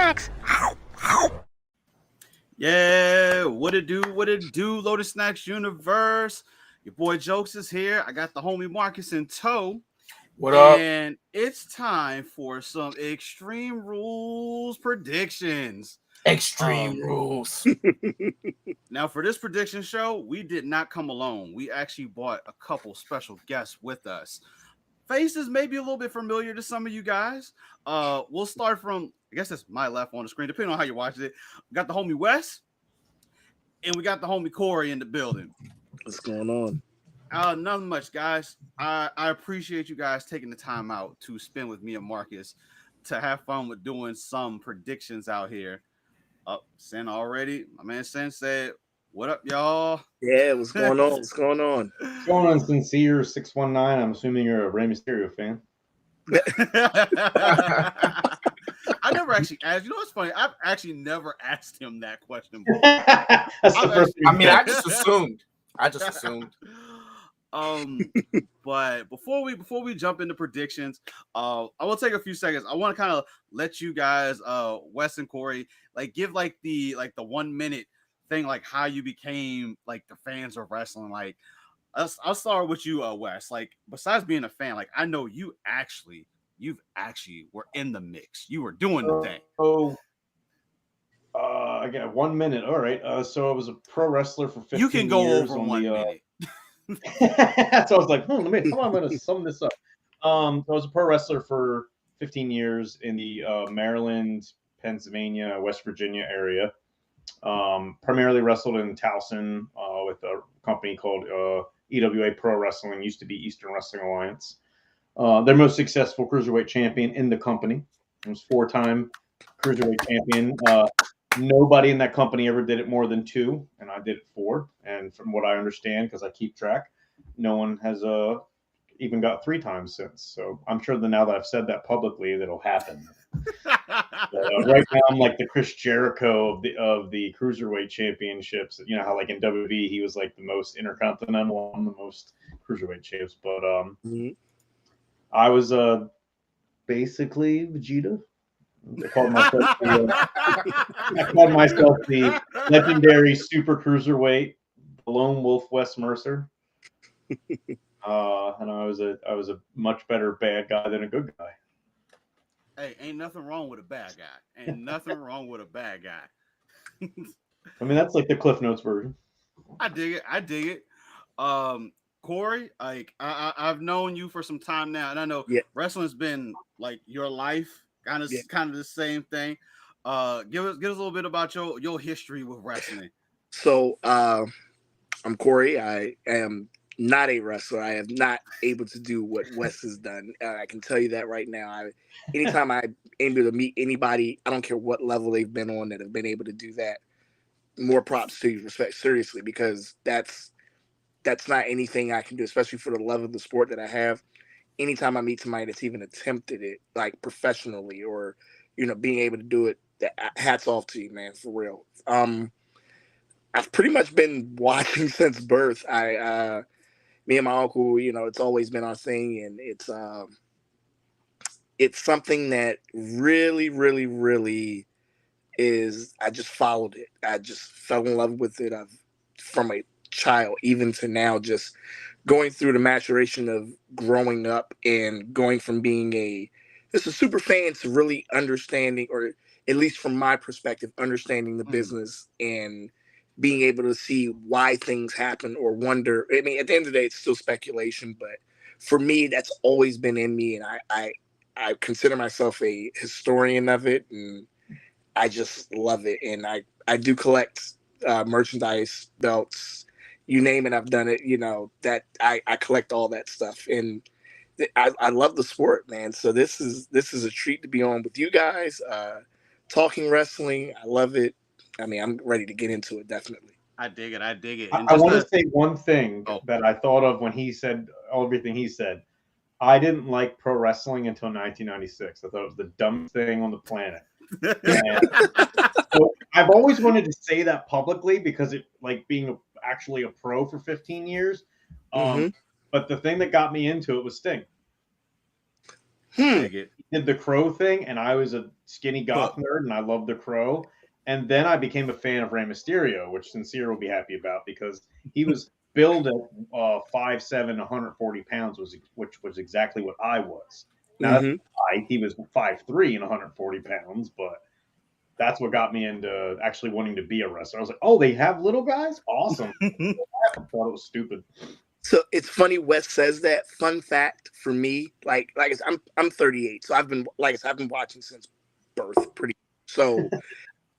Snacks. Yeah, what it do, Lotus Snacks Universe. Your boy Jokes is here. I got the homie Marcus in tow. What up? And it's time for some Extreme Rules predictions. Extreme rules. Now, for this prediction show, we did not come alone. We actually brought a couple special guests with us. Faces may be a little bit familiar to some of you guys. We'll start from, I guess it's my left on the screen, depending on how you watch it. We got the homie Wes, and we got the homie Corey in the building. What's going on? Nothing much, guys. I appreciate you guys taking the time out to spend with me and Marcus to have fun with doing some predictions out here. Sen already, my man Sen said, "What up, y'all?" Yeah, what's going on? What's going on? What's going on, Sincere 619? I'm assuming you're a Rey Mysterio fan. I never actually asked. You know what's funny? I've actually never asked him that question before. That's the first thing. I just assumed. But before we jump into predictions, I will take a few seconds. I want to kind of let you guys, Wes and Corey, like give like the 1 minute thing, like how you became like the fans of wrestling. Like, I'll start with you, Wes. Like, besides being a fan, like I know you've actually were in the mix. You were doing the thing. I got 1 minute. All right. So I was a pro wrestler for 15 years. You can go over 1 minute. So I was like, I'm going to sum this up. I was a pro wrestler for 15 years in the Maryland, Pennsylvania, West Virginia area. Primarily wrestled in Towson with a company called EWA Pro Wrestling, used to be Eastern Wrestling Alliance. Their most successful cruiserweight champion in the company. It was 4-time cruiserweight champion. Nobody in that company ever did it more than 2, and I did it 4. And from what I understand, because I keep track, no one has even got 3 times since. So I'm sure that now that I've said that publicly, that'll happen. Right now, I'm like the Chris Jericho of the cruiserweight championships. You know how like in WWE he was like the most intercontinental and the most cruiserweight champs. But I was basically Vegeta. I called myself the legendary super cruiserweight, the Lone Wolf Wes Mercer. And I was a much better bad guy than a good guy. Hey, ain't nothing wrong with a bad guy. Ain't nothing wrong with a bad guy. I mean, that's like the Cliff Notes version. I dig it. Corey, like I've known you for some time now, and I know wrestling's been like your life, kind of the same thing. Give us a little bit about your history with wrestling. So, I'm Corey. I am not a wrestler. I am not able to do what Wes has done. I can tell you that right now. Anytime I'm able to meet anybody, I don't care what level they've been on, that have been able to do that, more props to you, respect, seriously, because that's not anything I can do, especially for the level of the sport that I have. Anytime I meet somebody that's even attempted it, like professionally, or being able to do it, hats off to you, man, for real. I've pretty much been watching since birth. Me and my uncle, it's always been our thing, and it's something that really, really, really is. I just followed it. I just fell in love with it. From a child, even to now, just going through the maturation of growing up and going from being just a super fan to really understanding, or at least from my perspective, understanding the business and being able to see why things happen or wonder. I mean, at the end of the day, it's still speculation, but for me, that's always been in me. And I consider myself a historian of it, and I just love it. And I do collect merchandise, belts, you name it, I've done it, that I collect all that stuff. And I love the sport, man. So this is a treat to be on with you guys, talking wrestling. I love it. I mean, I'm ready to get into it, definitely. I dig it. And I want to say one thing that I thought of when he said everything he said. I didn't like pro wrestling until 1996. I thought it was the dumbest thing on the planet. So I've always wanted to say that publicly because it, like being actually a pro for 15 years. But the thing that got me into it was Sting. Dig it. did the Crow thing, and I was a skinny goth nerd, and I loved the Crow. And then I became a fan of Rey Mysterio, which Sincere will be happy about because he was billed at 5'7", 140 pounds, which was exactly what I was. Now he was 5'3" and 140 pounds, but that's what got me into actually wanting to be a wrestler. I was like, oh, they have little guys? Awesome. I thought it was stupid. So it's funny Wes says that. Fun fact for me, like I'm 38, so I've been watching since birth pretty. So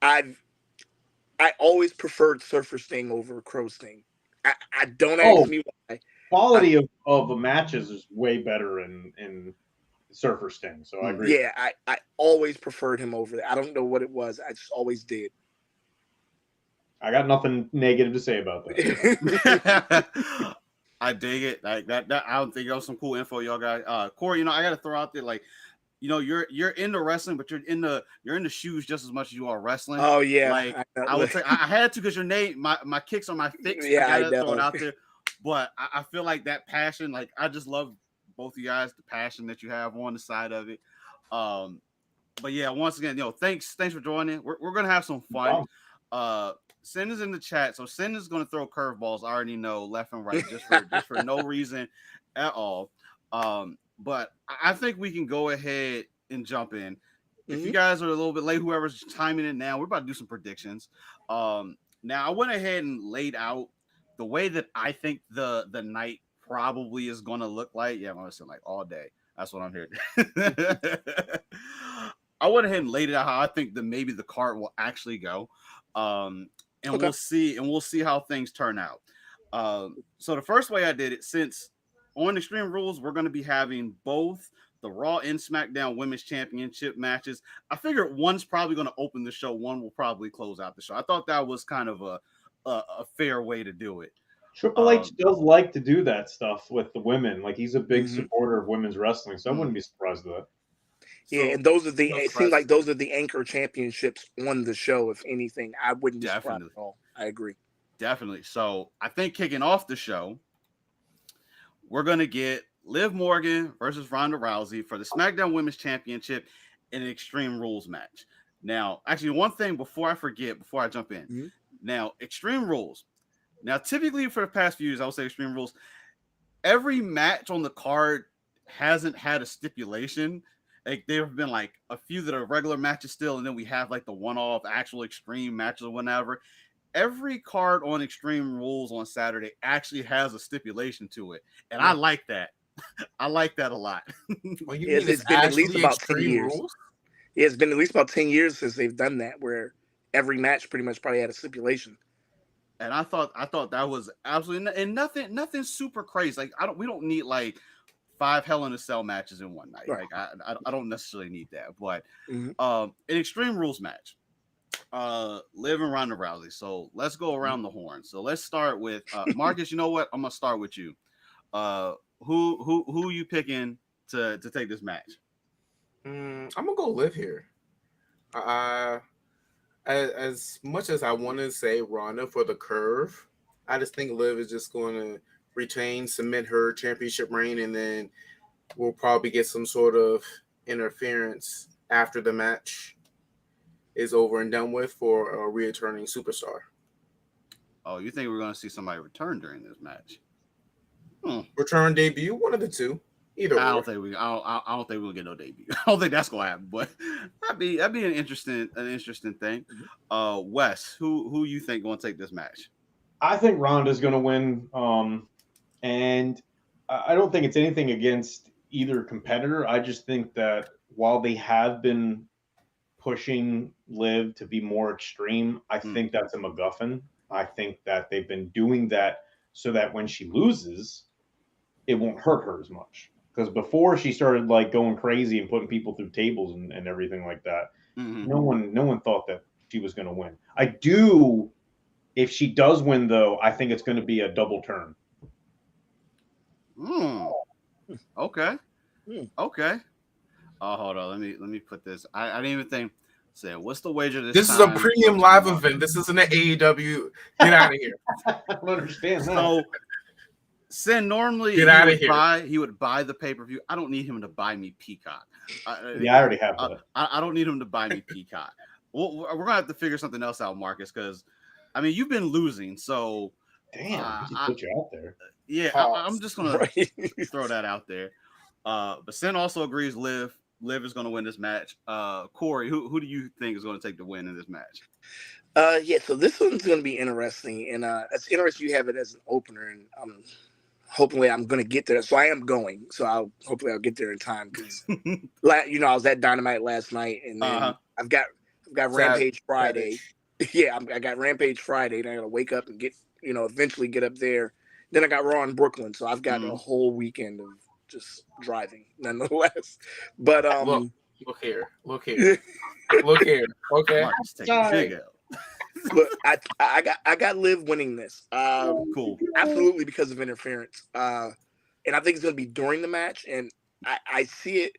I always preferred Surfer Sting over Crow Sting. I don't ask me why. Quality of the matches is way better in Surfer Sting, so I agree. Yeah, I always preferred him over there. I don't know what it was. I just always did. I got nothing negative to say about that. I dig it. Like that I don't think that was some cool info, y'all guys. Corey, I gotta throw out there, like, you're into wrestling, but you're in the shoes just as much as you are wrestling. Oh yeah. Like I would say I had to, because your name, my kicks are my fix. Yeah, I gotta throw it out there. But I feel like that passion, like I just love both of you guys, the passion that you have on the side of it. But yeah, once again, thanks for joining. We're gonna have some fun. Sin is in the chat, so Sin is gonna throw curveballs. I already know, left and right, just for no reason at all. But I think we can go ahead and jump in. If you guys are a little bit late, whoever's timing it now, we're about to do some predictions. Now I went ahead and laid out the way that I think the night probably is gonna look like. Yeah, I'm gonna say like all day. That's what I'm here. I went ahead and laid it out how I think that maybe the card will actually go. And we'll see how things turn out. So the first way I did it, since on Extreme Rules, we're going to be having both the Raw and SmackDown Women's Championship matches. I figured one's probably going to open the show. One will probably close out the show. I thought that was kind of a fair way to do it. Triple H does like to do that stuff with the women. Like, he's a big supporter of women's wrestling, so I wouldn't be surprised at that. Yeah, and it seems like those are the anchor championships on the show. If anything, I wouldn't be surprised at all. I agree. Definitely. So I think kicking off the show, we're going to get Liv Morgan versus Ronda Rousey for the SmackDown Women's Championship in an Extreme Rules match. Now, actually, one thing before I forget, before I jump in. Now, Extreme Rules. Now, typically for the past few years, I would say Extreme Rules, every match on the card hasn't had a stipulation. Like, there have been like a few that are regular matches still, and then we have like the one-off actual extreme matches or whatever. Every card on Extreme Rules on Saturday actually has a stipulation to it, and I like that. I like that a lot. Well, it's been at least about 10 years. Yeah, it's been at least about 10 years since they've done that, where every match pretty much probably had a stipulation. And I thought that was absolutely, and nothing super crazy. Like we don't need like 5 Hell in a Cell matches in one night. Right. Like I don't necessarily need that. But an Extreme Rules match, Liv and Ronda Rousey. So let's go around the horn. So let's start with Marcus. You know what? I'm gonna start with you. Who are you picking to take this match? I'm gonna go Liv here. As much as I want to say Ronda for the curve, I just think Liv is just going to retain, cement her championship reign, and then we'll probably get some sort of interference after the match is over and done with for a returning superstar. Oh, you think we're going to see somebody return during this match? Return, debut, one of the two. Either I don't think we'll get no debut. I don't think that's gonna happen, but that'd be an interesting thing. Wes, who you think gonna take this match? I think Ronda's gonna win. And I don't think it's anything against either competitor. I just think that while they have been pushing Liv to be more extreme, I think that's a MacGuffin. I think that they've been doing that so that when she loses, it won't hurt her as much. Because before she started like going crazy and putting people through tables and everything like that, no one thought that she was going to win. I do. If she does win, though, I think it's going to be a double turn. Okay. Okay. Oh, hold on. Let me put this. I didn't even think. Say, what's the wager this time? This is a premium live event. This isn't an AEW. Get out of here. I don't understand that. So, Sin normally Get out of here. He would buy the pay-per-view. I don't need him to buy me Peacock. Yeah, I already have that. I don't need him to buy me Peacock. We're gonna have to figure something else out, Marcus, because I mean you've been losing, so damn, he just put you out there. Yeah, I'm just gonna throw that out there. But Sin also agrees Liv is gonna win this match. Corey, who do you think is gonna take the win in this match? Yeah, so this one's gonna be interesting, and it's interesting you have it as an opener, and hopefully I'm gonna get there. So I am going, so hopefully I'll get there in time because I was at Dynamite last night, and then I've got Rampage Friday. Yeah, I got Rampage Friday, and I gotta wake up and get eventually get up there. Then I got Raw in Brooklyn, so I've got a whole weekend of just driving, nonetheless. But look here. Okay, Look, I got Liv winning this. Cool, absolutely because of interference. And I think it's going to be during the match, and I see it.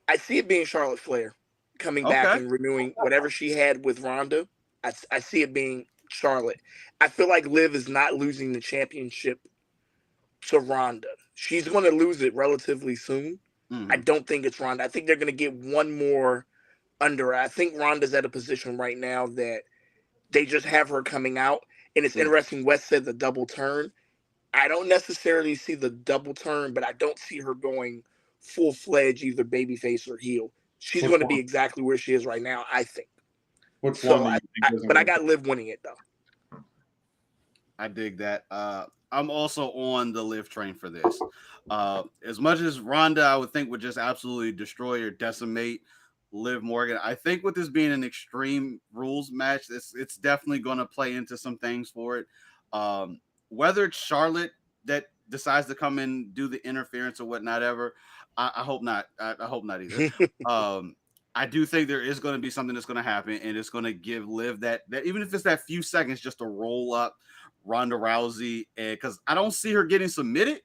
I see it being Charlotte Flair coming back and renewing whatever she had with Ronda. I see it being Charlotte. I feel like Liv is not losing the championship to Ronda. She's going to lose it relatively soon. I don't think it's Ronda. I think they're going to get one more under. I think Ronda's at a position right now that they just have her coming out. And it's interesting. Wes said the double turn. I don't necessarily see the double turn, but I don't see her going full-fledged either babyface or heel. She's going to be exactly where she is right now, I think. But I got Liv winning it, though. I dig that. I'm also on the Liv train for this. As much as Ronda, I would think would just absolutely destroy or decimate Liv Morgan. I think with this being an Extreme Rules match, it's definitely going to play into some things for it. Whether it's Charlotte that decides to come in, do the interference or whatnot ever, I hope not. I hope not either. I do think there is going to be something that's going to happen, and it's going to give Liv that even if it's that few seconds just to roll up Ronda Rousey, and because I don't see her getting submitted,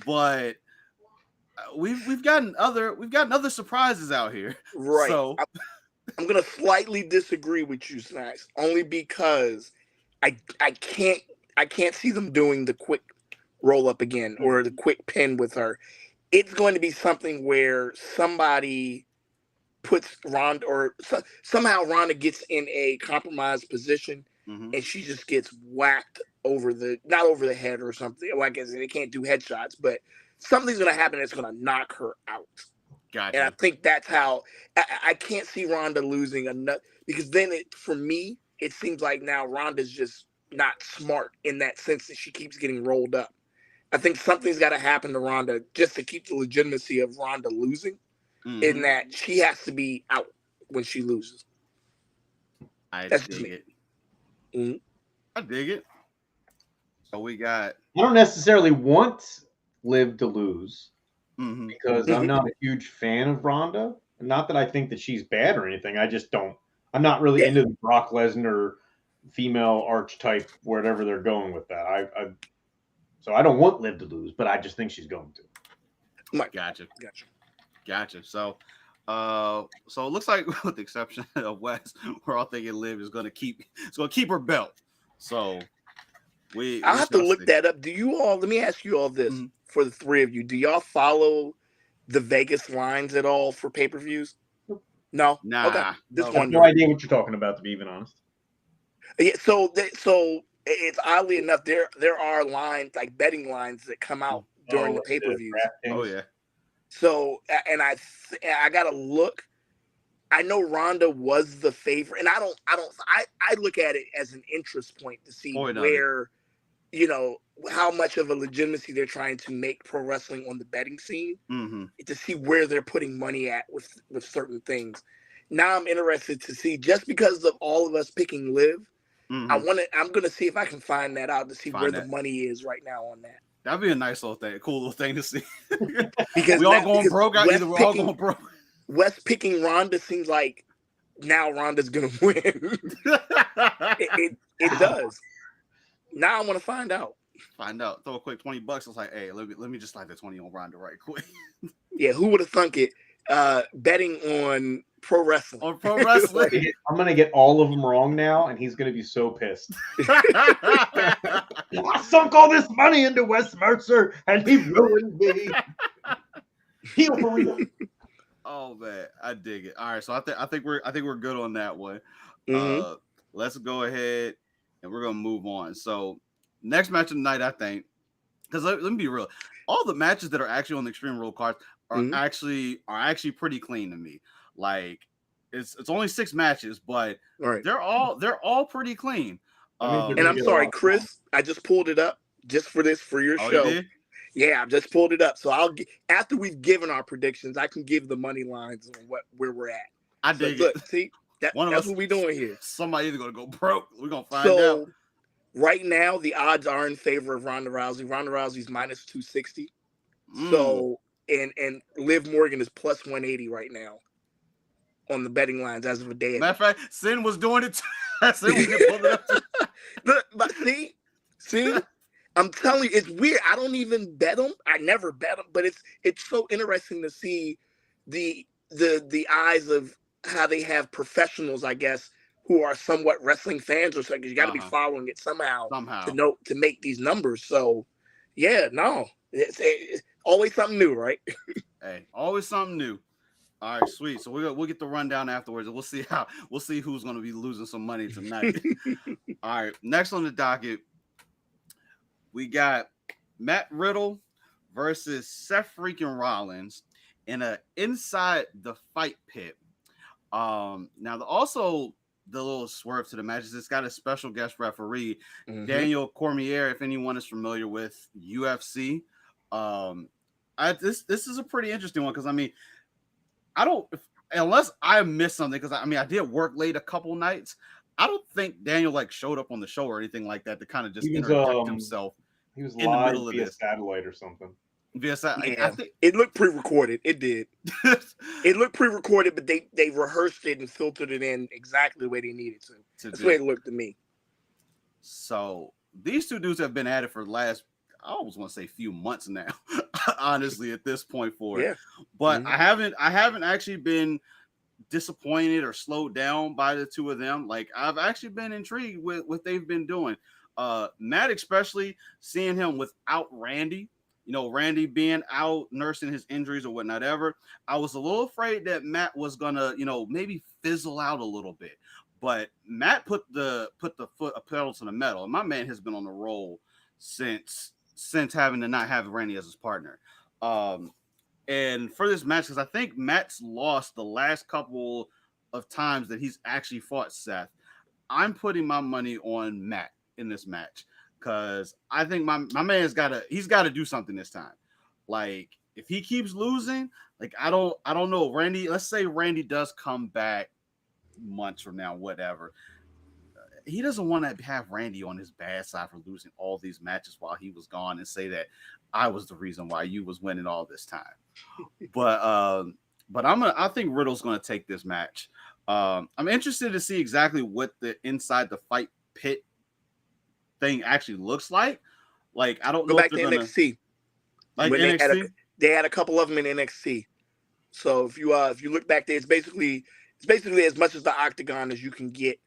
but we've gotten other surprises out here. Right. So I'm gonna slightly disagree with you, Snacks, only because I can't see them doing the quick roll up again or the quick pin with her. It's going to be something where somebody puts Ronda or somehow Ronda gets in a compromised position and she just gets whacked not over the head or something. Well, I guess they can't do headshots, but something's going to happen that's going to knock her out. Gotcha. And I think that's how I can't see Ronda losing enough, because then for me, it seems like now Ronda's just not smart in that sense that she keeps getting rolled up. I think something's got to happen to Ronda just to keep the legitimacy of Ronda losing, in that she has to be out when she loses. That's dig it. I dig it. So we got. I don't necessarily want Liv to lose because I'm not a huge fan of Ronda. Not that I think that she's bad or anything. I just don't. I'm not really into the Brock Lesnar female archetype, wherever they're going with that. So I don't want Liv to lose, but I just think she's going to. Gotcha. So, so it looks like, with the exception of Wes, we're all thinking Liv is going to keep her belt. So I'll have to look that up. Do you all? Let me ask you all this for the three of you. Do y'all follow the Vegas lines at all for pay-per-views? No. Nah. Okay. I have no idea what you're talking about, to be even honest. Yeah. So it's oddly enough, there are lines, like betting lines, that come out during the pay-per-views. Oh yeah. So, and I gotta look. I know Ronda was the favorite, and I look at it as an interest point to see where, how much of a legitimacy they're trying to make pro wrestling on the betting scene, to see where they're putting money at with certain things. Now I'm interested to see, just because of all of us picking Liv, I'm gonna see if I can find that out to see where the money is right now on that. That'd be a nice little thing, cool little thing to see. Because we all going broke out. Either we're all going broke. West picking Ronda seems like now Ronda's gonna win. it does. Now I want to find out. Throw a quick $20. It's like, hey, let me just slide the 20 on Ronda right quick. Yeah, who would have thunk it? Betting on pro wrestling. On pro wrestling. I'm gonna get all of them wrong now, and he's gonna be so pissed. I sunk all this money into Wes Mercer, and he ruined me. Heel for real. Oh man, I dig it. All right, so I think we're good on that one. Mm-hmm. Let's go ahead and we're gonna move on. So next match of the night, I think, because let me be real, all the matches that are actually on the Extreme Rules cards are Mm-hmm. actually pretty clean to me. Like it's only 6 matches, but All right. they're all pretty clean. That means they're And gonna I'm get a sorry, lot of Chris. I just pulled it up just for this for your Oh, you show. did? Yeah, I just pulled it up. So after we've given our predictions, I can give the money lines on where we're at. I So dig look, it. see, One of that's us, what we're doing here. somebody either gonna go broke. We're gonna find out. So right now, the odds are in favor of Ronda Rousey. Ronda Rousey's minus 260. So and Liv Morgan is plus 180 right now on the betting lines as of a day Matter ago. of fact, Sin was doing it. Sin was getting pulled it up. Look, but see, I'm telling you, it's weird. I don't even bet them. I never bet them, but it's so interesting to see the eyes of how they have professionals, I guess, who are somewhat wrestling fans or something. You got to be following it somehow to make these numbers. So, yeah, no, it's always something new, right? Hey, always something new. All right, sweet. So we'll get the rundown afterwards, and we'll see who's going to be losing some money tonight. All right, next on the docket, we got Matt Riddle versus Seth freaking Rollins in a inside the fight pit. Now also the little swerve to the match is it's got a special guest referee, Daniel Cormier. If anyone is familiar with UFC, this is a pretty interesting one because I mean, unless I missed something because I did work late a couple nights. I don't think Daniel like showed up on the show or anything like that to kind of just interject himself. He was in live the middle of via this satellite or something. Via satellite. Yeah. I think it looked pre-recorded. It did. It looked pre-recorded, but they rehearsed it and filtered it in exactly the way they needed to. That's the way it looked to me. So these two dudes have been at it for the last, I almost want to say few months now, honestly, at this point for it. But I haven't actually been disappointed or slowed down by the two of them. Like I've actually been intrigued with what they've been doing. Matt, especially seeing him without Randy, Randy being out nursing his injuries or whatnot ever. I was a little afraid that Matt was gonna, maybe fizzle out a little bit. But Matt put the pedal to the metal, and my man has been on the roll since having to not have Randy as his partner. And for this match, because I think Matt's lost the last couple of times that he's actually fought Seth, I'm putting my money on Matt in this match because I think my man's got to do something this time. Like if he keeps losing, like I don't know, Randy. Let's say Randy does come back months from now, whatever. He doesn't want to have Randy on his bad side for losing all these matches while he was gone and say that I was the reason why you was winning all this time. But I think Riddle's gonna take this match. I'm interested to see exactly what the inside the fight pit thing actually looks like. Like I don't know back if to they're gonna NXT. like when NXT. They had a couple of them in NXT. So if you look back there, it's basically as much as the octagon as you can get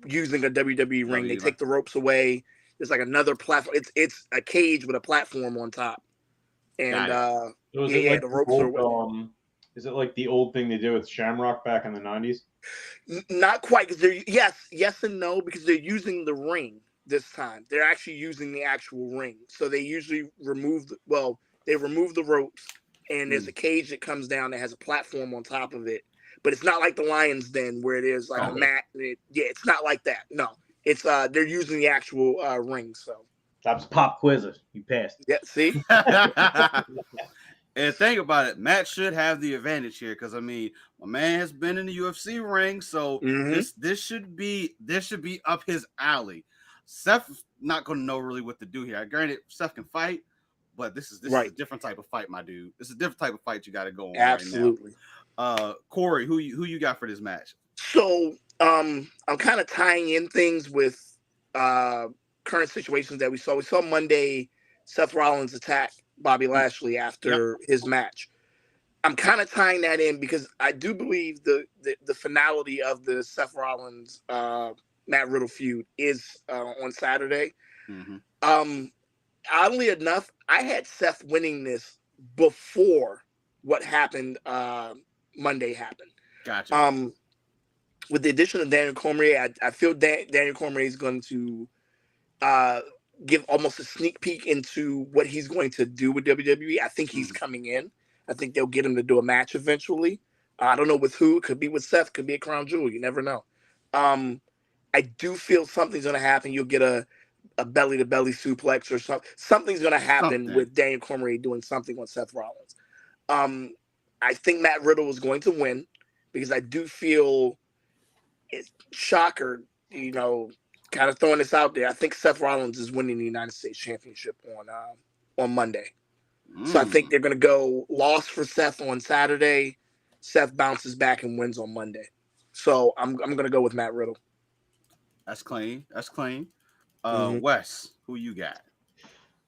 using a WWE ring. They take the ropes away. There's like another platform. It's a cage with a platform on top. And the ropes are away. Is it like the old thing they did with Shamrock back in the 90s? Not quite, because they're yes and no, because they're using the ring this time. They're actually using the actual ring. So they usually remove the ropes, and there's a cage that comes down that has a platform on top of it. But it's not like the Lion's Den where it is like a mat. It's not like that. No, it's they're using the actual ring. So that's pop quizzes. You passed. Yeah, see. And think about it, Matt should have the advantage here because I mean, my man has been in the UFC ring, so this should be up his alley. Seth's not going to know really what to do here. Granted, Seth can fight, but this is a different type of fight, my dude. This is a different type of fight you got to go on Absolutely. right now. Corey, who you got for this match? So I'm kind of tying in things with current situations that we saw. We saw Monday Seth Rollins attack Bobby Lashley after his match. I'm kind of tying that in because I do believe the finality of the Seth Rollins Matt Riddle feud is on Saturday. Oddly enough, I had Seth winning this before what happened Monday happen. Gotcha. With the addition of Daniel Cormier, I feel Daniel Cormier is going to give almost a sneak peek into what he's going to do with WWE. I think he's coming in. I think they'll get him to do a match eventually. I don't know with who. It could be with Seth. Could be a Crown Jewel. You never know. I do feel something's going to happen. You'll get a belly-to-belly suplex or something. Something's going to happen with Daniel Cormier doing something on Seth Rollins. I think Matt Riddle is going to win because I do feel it's shocker, kind of throwing this out there. I think Seth Rollins is winning the United States Championship on Monday. So I think they're going to go loss for Seth on Saturday. Seth bounces back and wins on Monday. So I'm going to go with Matt Riddle. That's clean. Wes, who you got?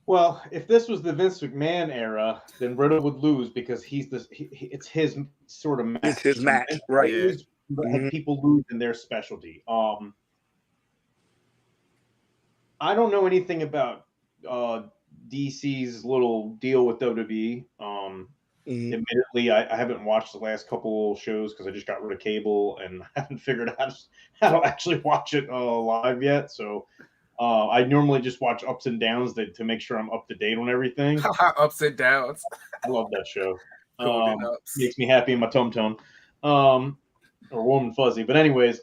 Well, if this was the Vince McMahon era, then Riddle would lose because it's his sort of match. It's his match, right? And people lose in their specialty. I don't know anything about DC's little deal with WWE. Admittedly, I haven't watched the last couple shows because I just got rid of cable and haven't figured out how to actually watch it live yet. So I normally just watch ups and downs to make sure I'm up to date on everything. Ups and downs. I love that show. Makes me happy in my tum-tum. Or warm and fuzzy. But anyways,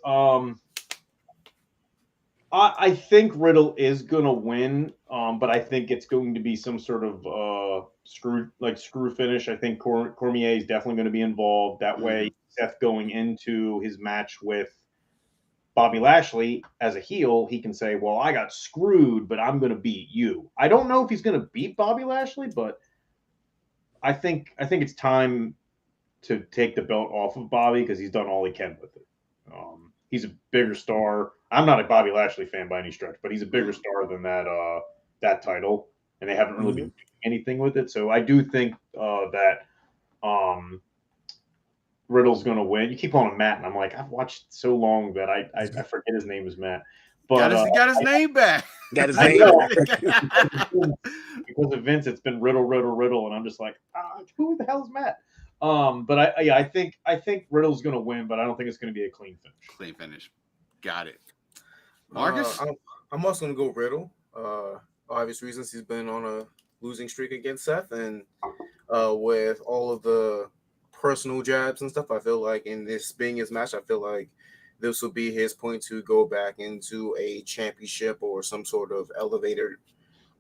I think Riddle is going to win, but I think it's going to be some sort of screw finish. I think Cormier is definitely going to be involved. That way, Seth going into his match with Bobby Lashley as a heel, he can say, well, I got screwed, but I'm going to beat you. I don't know if he's going to beat Bobby Lashley, but I think it's time to take the belt off of Bobby because he's done all he can with it. He's a bigger star. I'm not a Bobby Lashley fan by any stretch, but he's a bigger star than that title, and they haven't really been doing anything with it. So I do think that Riddle's going to win. You keep calling him Matt, and I'm like, I've watched so long that I forget his name is Matt. But he got his name back. Got his name back. Because of Vince, it's been Riddle, and I'm just like, who the hell is Matt? But I think Riddle's going to win, but I don't think it's going to be a clean finish. Got it. Marcus? I'm also going to go Riddle. Obvious reasons, he's been on a losing streak against Seth, and with all of the personal jabs and stuff, I feel like in this being his match, I feel like this will be his point to go back into a championship or some sort of elevated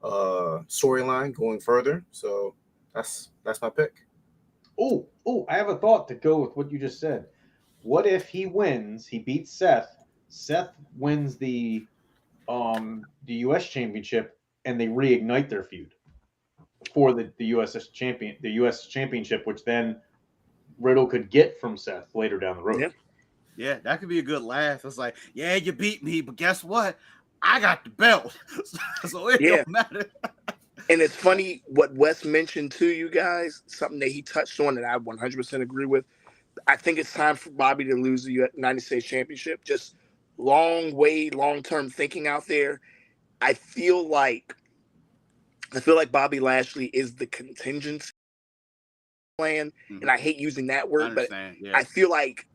storyline going further. So that's my pick. Oh, I have a thought to go with what you just said. What if he wins, he beats Seth, Seth wins the US championship, and they reignite their feud for the US championship, which then Riddle could get from Seth later down the road. Yeah, that could be a good laugh. It's like, yeah, you beat me, but guess what? I got the belt. So it don't matter. And it's funny what Wes mentioned to you guys, something that he touched on that I 100% agree with. I think it's time for Bobby to lose the United States Championship. Just long-term thinking out there. I feel like Bobby Lashley is the contingency plan, and I hate using that word, but I feel like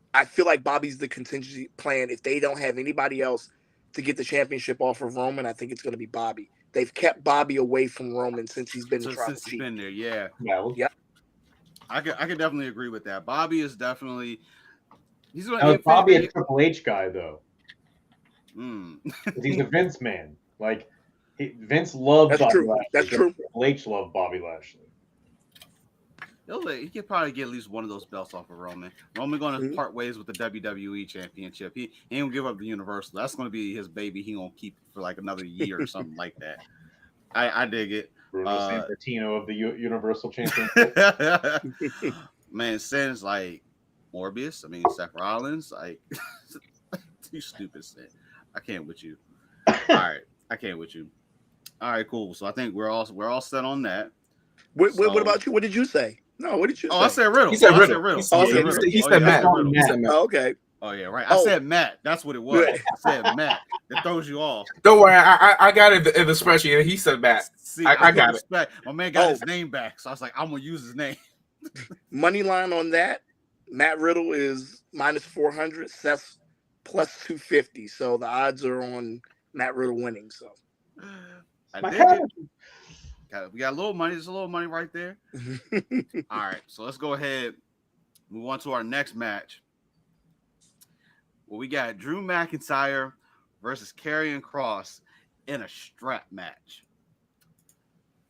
Bobby's the contingency plan. If they don't have anybody else to get the championship off of Roman, I think it's going to be Bobby. They've kept Bobby away from Roman since he's been since he's been there. Yeah. Yep. I could definitely agree with that. Bobby is definitely Bobby a Triple H guy though. He's a Vince man. Like Vince loved Bobby Lashley. That's true. Triple H loved Bobby Lashley. He could probably get at least one of those belts off of Roman. Roman going to part ways with the WWE Championship. He ain't gonna give up the Universal. That's going to be his baby. He gonna keep for like another year or something like that. I dig it. Bruno Sammartino of the Universal Championship. Man, Sin's like Morbius. I mean, Seth Rollins. Like, you stupid Sin. I can't with you. All right, I can't with you. All right, cool. So I think we're all set on that. What about you? What did you say? No, what did you say? I said Riddle. He said Riddle. He said Matt. Oh, okay. Oh, yeah, right. I said Matt. That's what it was. I said Matt. It throws you off. Don't worry. I got it in the spreadsheet. He said Matt. See, I got it. My man got his name back, so I was like, I'm going to use his name. Money line on that. Matt Riddle is minus 400. Seth's plus 250. So the odds are on Matt Riddle winning. So I My dig it. God. We got a little money. There's a little money right there. All right, so let's go ahead. Move on to our next match. Well, we got Drew McIntyre versus Karrion Kross in a strap match.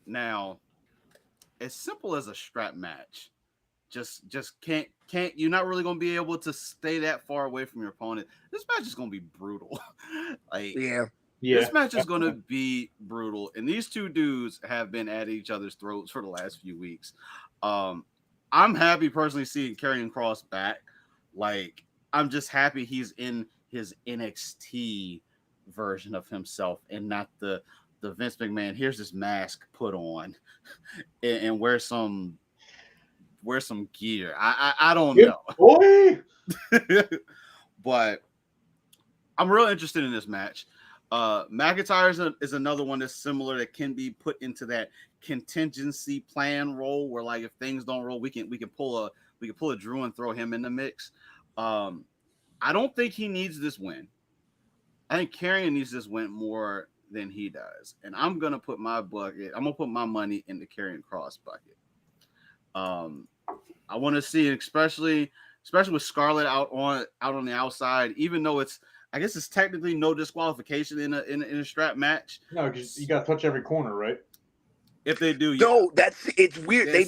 Now, as simple as a strap match, just can't you're not really gonna be able to stay that far away from your opponent. This match is gonna be brutal. Like, yeah. this match is gonna be brutal, and these two dudes have been at each other's throats for the last few weeks. I'm happy personally seeing Karrion Kross back. Like, I'm just happy he's in his NXT version of himself and not the Vince McMahon. Here's this mask put on and wear some gear. I don't know. Boy. But I'm real interested in this match. McIntyre is another one that's similar, that can be put into that contingency plan role where, like, if things don't roll, we can pull a Drew and throw him in the mix. I don't think he needs this win. I think Karrion needs this win more than he does, and I'm gonna put my money in the Karrion Kross bucket. I want to see it, especially with Scarlett out on the outside, even though I guess it's technically no disqualification in a strap match. No, because you got to touch every corner, right? If they do, No, it's weird. They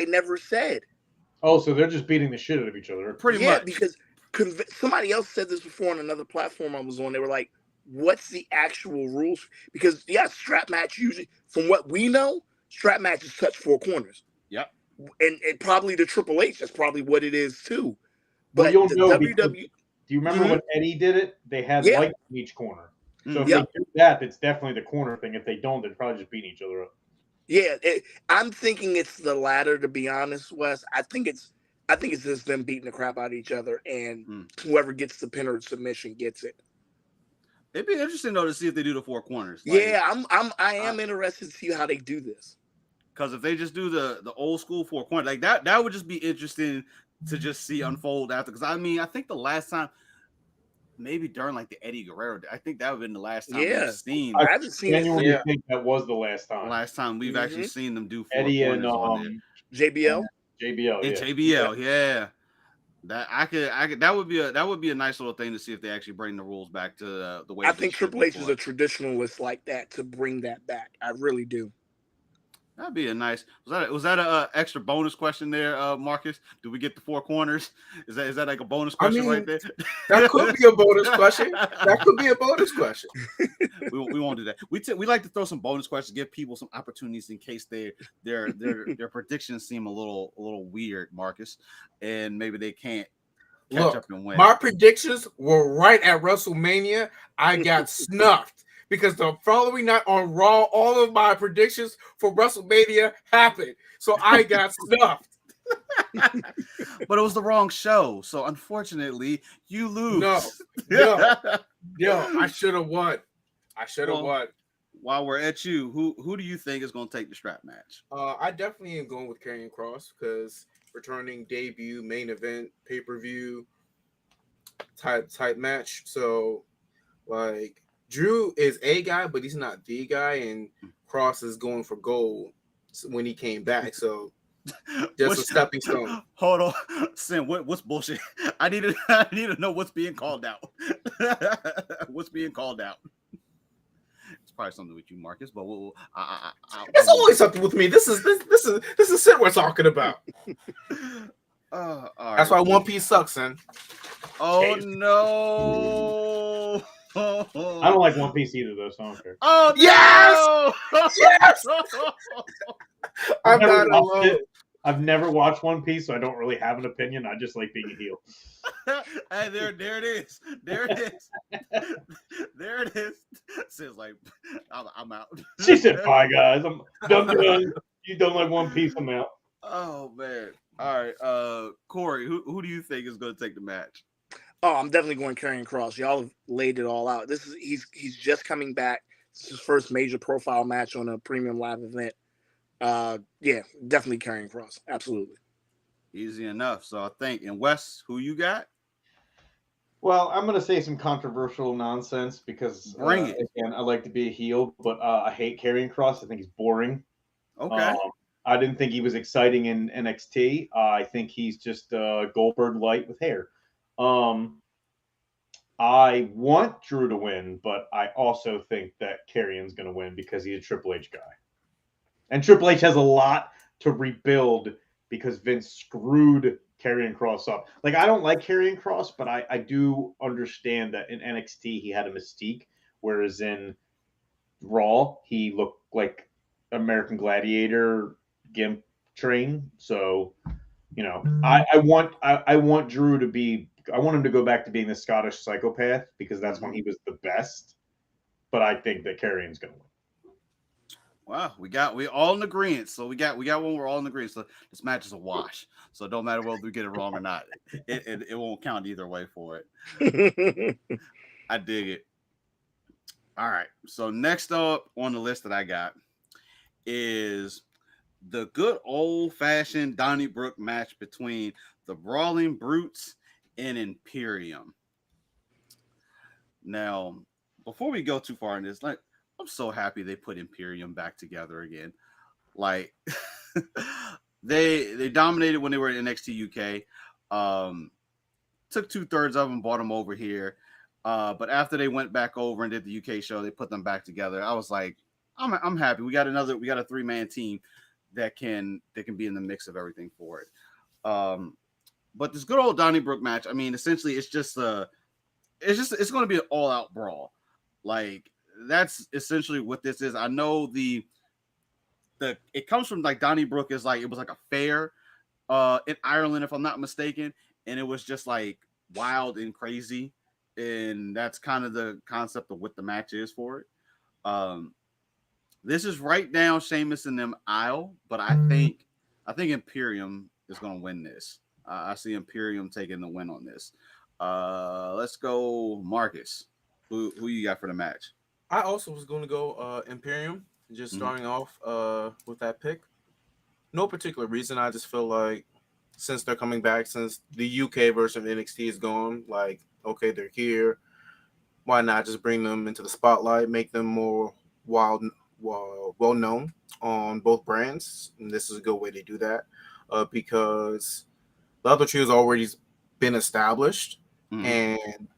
never said. Oh, so they're just beating the shit out of each other. Pretty much. Because somebody else said this before on another platform I was on. They were like, "What's the actual rules?" Because strap match usually, from what we know, strap matches touch four corners. Yep. And probably the Triple H, that's probably what it is too. But But you'll the know WWE. Do you remember when Eddie did it? They had lights in each corner. So if they do that, it's definitely the corner thing. If they don't, they're probably just beating each other up. Yeah, I'm thinking it's the latter, to be honest, Wes. I think it's just them beating the crap out of each other, and whoever gets the pin or submission gets it. It'd be interesting though to see if they do the four corners. Like, I am interested to see how they do this. Because if they just do the old school four corners, like that would just be interesting to just see unfold after. Because I think the last time, maybe during like the Eddie Guerrero, I think that would have been the last time we've seen. I haven't seen it. I think that was the last time. Last time we've actually seen them do four Eddie and JBL. JBL, yeah. That would be a nice little thing to see if they actually bring the rules back to the way. I think Triple H is a traditionalist like that, to bring that back. I really do. That'd be a nice. Was that a extra bonus question there, Marcus? Do we get the four corners? Is that like a bonus question right there? That could be a bonus question. That could be a bonus question. We won't do that. We like to throw some bonus questions, give people some opportunities in case their predictions seem a little weird, Marcus, and maybe they can't catch up and win. My predictions were right at WrestleMania. I got snuffed. Because the following night on Raw, all of my predictions for WrestleMania happened. So I got snuffed. But it was the wrong show. So unfortunately, you lose. No. I should have won. Won. While we're at you, who do you think is going to take the strap match? I definitely am going with Karrion Kross because returning debut, main event, pay-per-view type match. So, like, Drew is a guy, but he's not the guy, and Kross is going for gold when he came back. So just a stepping stone. Hold on, Sam. What's bullshit? I need to know what's being called out. What's being called out? It's probably something with you, Marcus. But it's always something with me. This is shit we're talking about. All right. That's why One Piece sucks, son. Oh no. I don't like One Piece either, though, so I don't care. Oh yes! Yes! I'm not alone. I've never watched One Piece, so I don't really have an opinion. I just like being a heel. Hey, there it is. There it is. Says like, I'm out. She said, "Bye, guys. I'm done. You don't like One Piece? I'm out." Oh man. All right, Corey, who do you think is going to take the match? Oh, I'm definitely going Karrion Kross. Y'all have laid it all out. He's just coming back. It's his first major profile match on a premium live event. Yeah, definitely Karrion Kross. Absolutely. Easy enough. So I think in West, who you got? Well, I'm gonna say some controversial nonsense because Bring it. again, I like to be a heel, but I hate Karrion Cross. I think he's boring. Okay. Um, I didn't think he was exciting in NXT. I think he's just Goldberg light with hair. Um, I want Drew to win, but I also think that Karrion's going to win because he's a Triple H guy. And Triple H has a lot to rebuild because Vince screwed Karrion Cross up. Like, I don't like Karrion Cross, but I do understand that in NXT he had a mystique, whereas in Raw he looked like American Gladiator gimp train. So, I want Drew to be. I want him to go back to being the Scottish psychopath because that's when he was the best. But I think that Karrion's going to win. Wow, we all in agreement. So we got one. We're all in agreement. So this match is a wash. So it don't matter whether we get it wrong or not. It won't count either way for it. I dig it. All right. So next up on the list that I got is the good old fashioned Donnybrook match between the Brawling Brutes and Imperium. Now, before we go too far in this, like, I'm so happy they put Imperium back together again. Like, they dominated when they were in NXT UK. Took 2/3 of them, brought them over here. But after they went back over and did the UK show, they put them back together. I was like, I'm happy. We got a 3-man team that can be in the mix of everything for it. But this good old Donnybrook match, I mean, essentially it's going to be an all-out brawl. Like, that's essentially what this is. I know it comes from, like, Donnybrook is like, it was like a fair in Ireland, if I'm not mistaken, and it was just like wild and crazy, and that's kind of the concept of what the match is for it. This is right down Sheamus and them aisle, but I think Imperium is going to win this. I see Imperium taking the win on this. Let's go, Marcus. Who you got for the match? I also was going to go Imperium, just starting off with that pick. No particular reason. I just feel like since they're coming back, since the UK version of NXT is gone, like, okay, they're here. Why not just bring them into the spotlight, make them more well known on both brands? And this is a good way to do that because the other two has already been established, and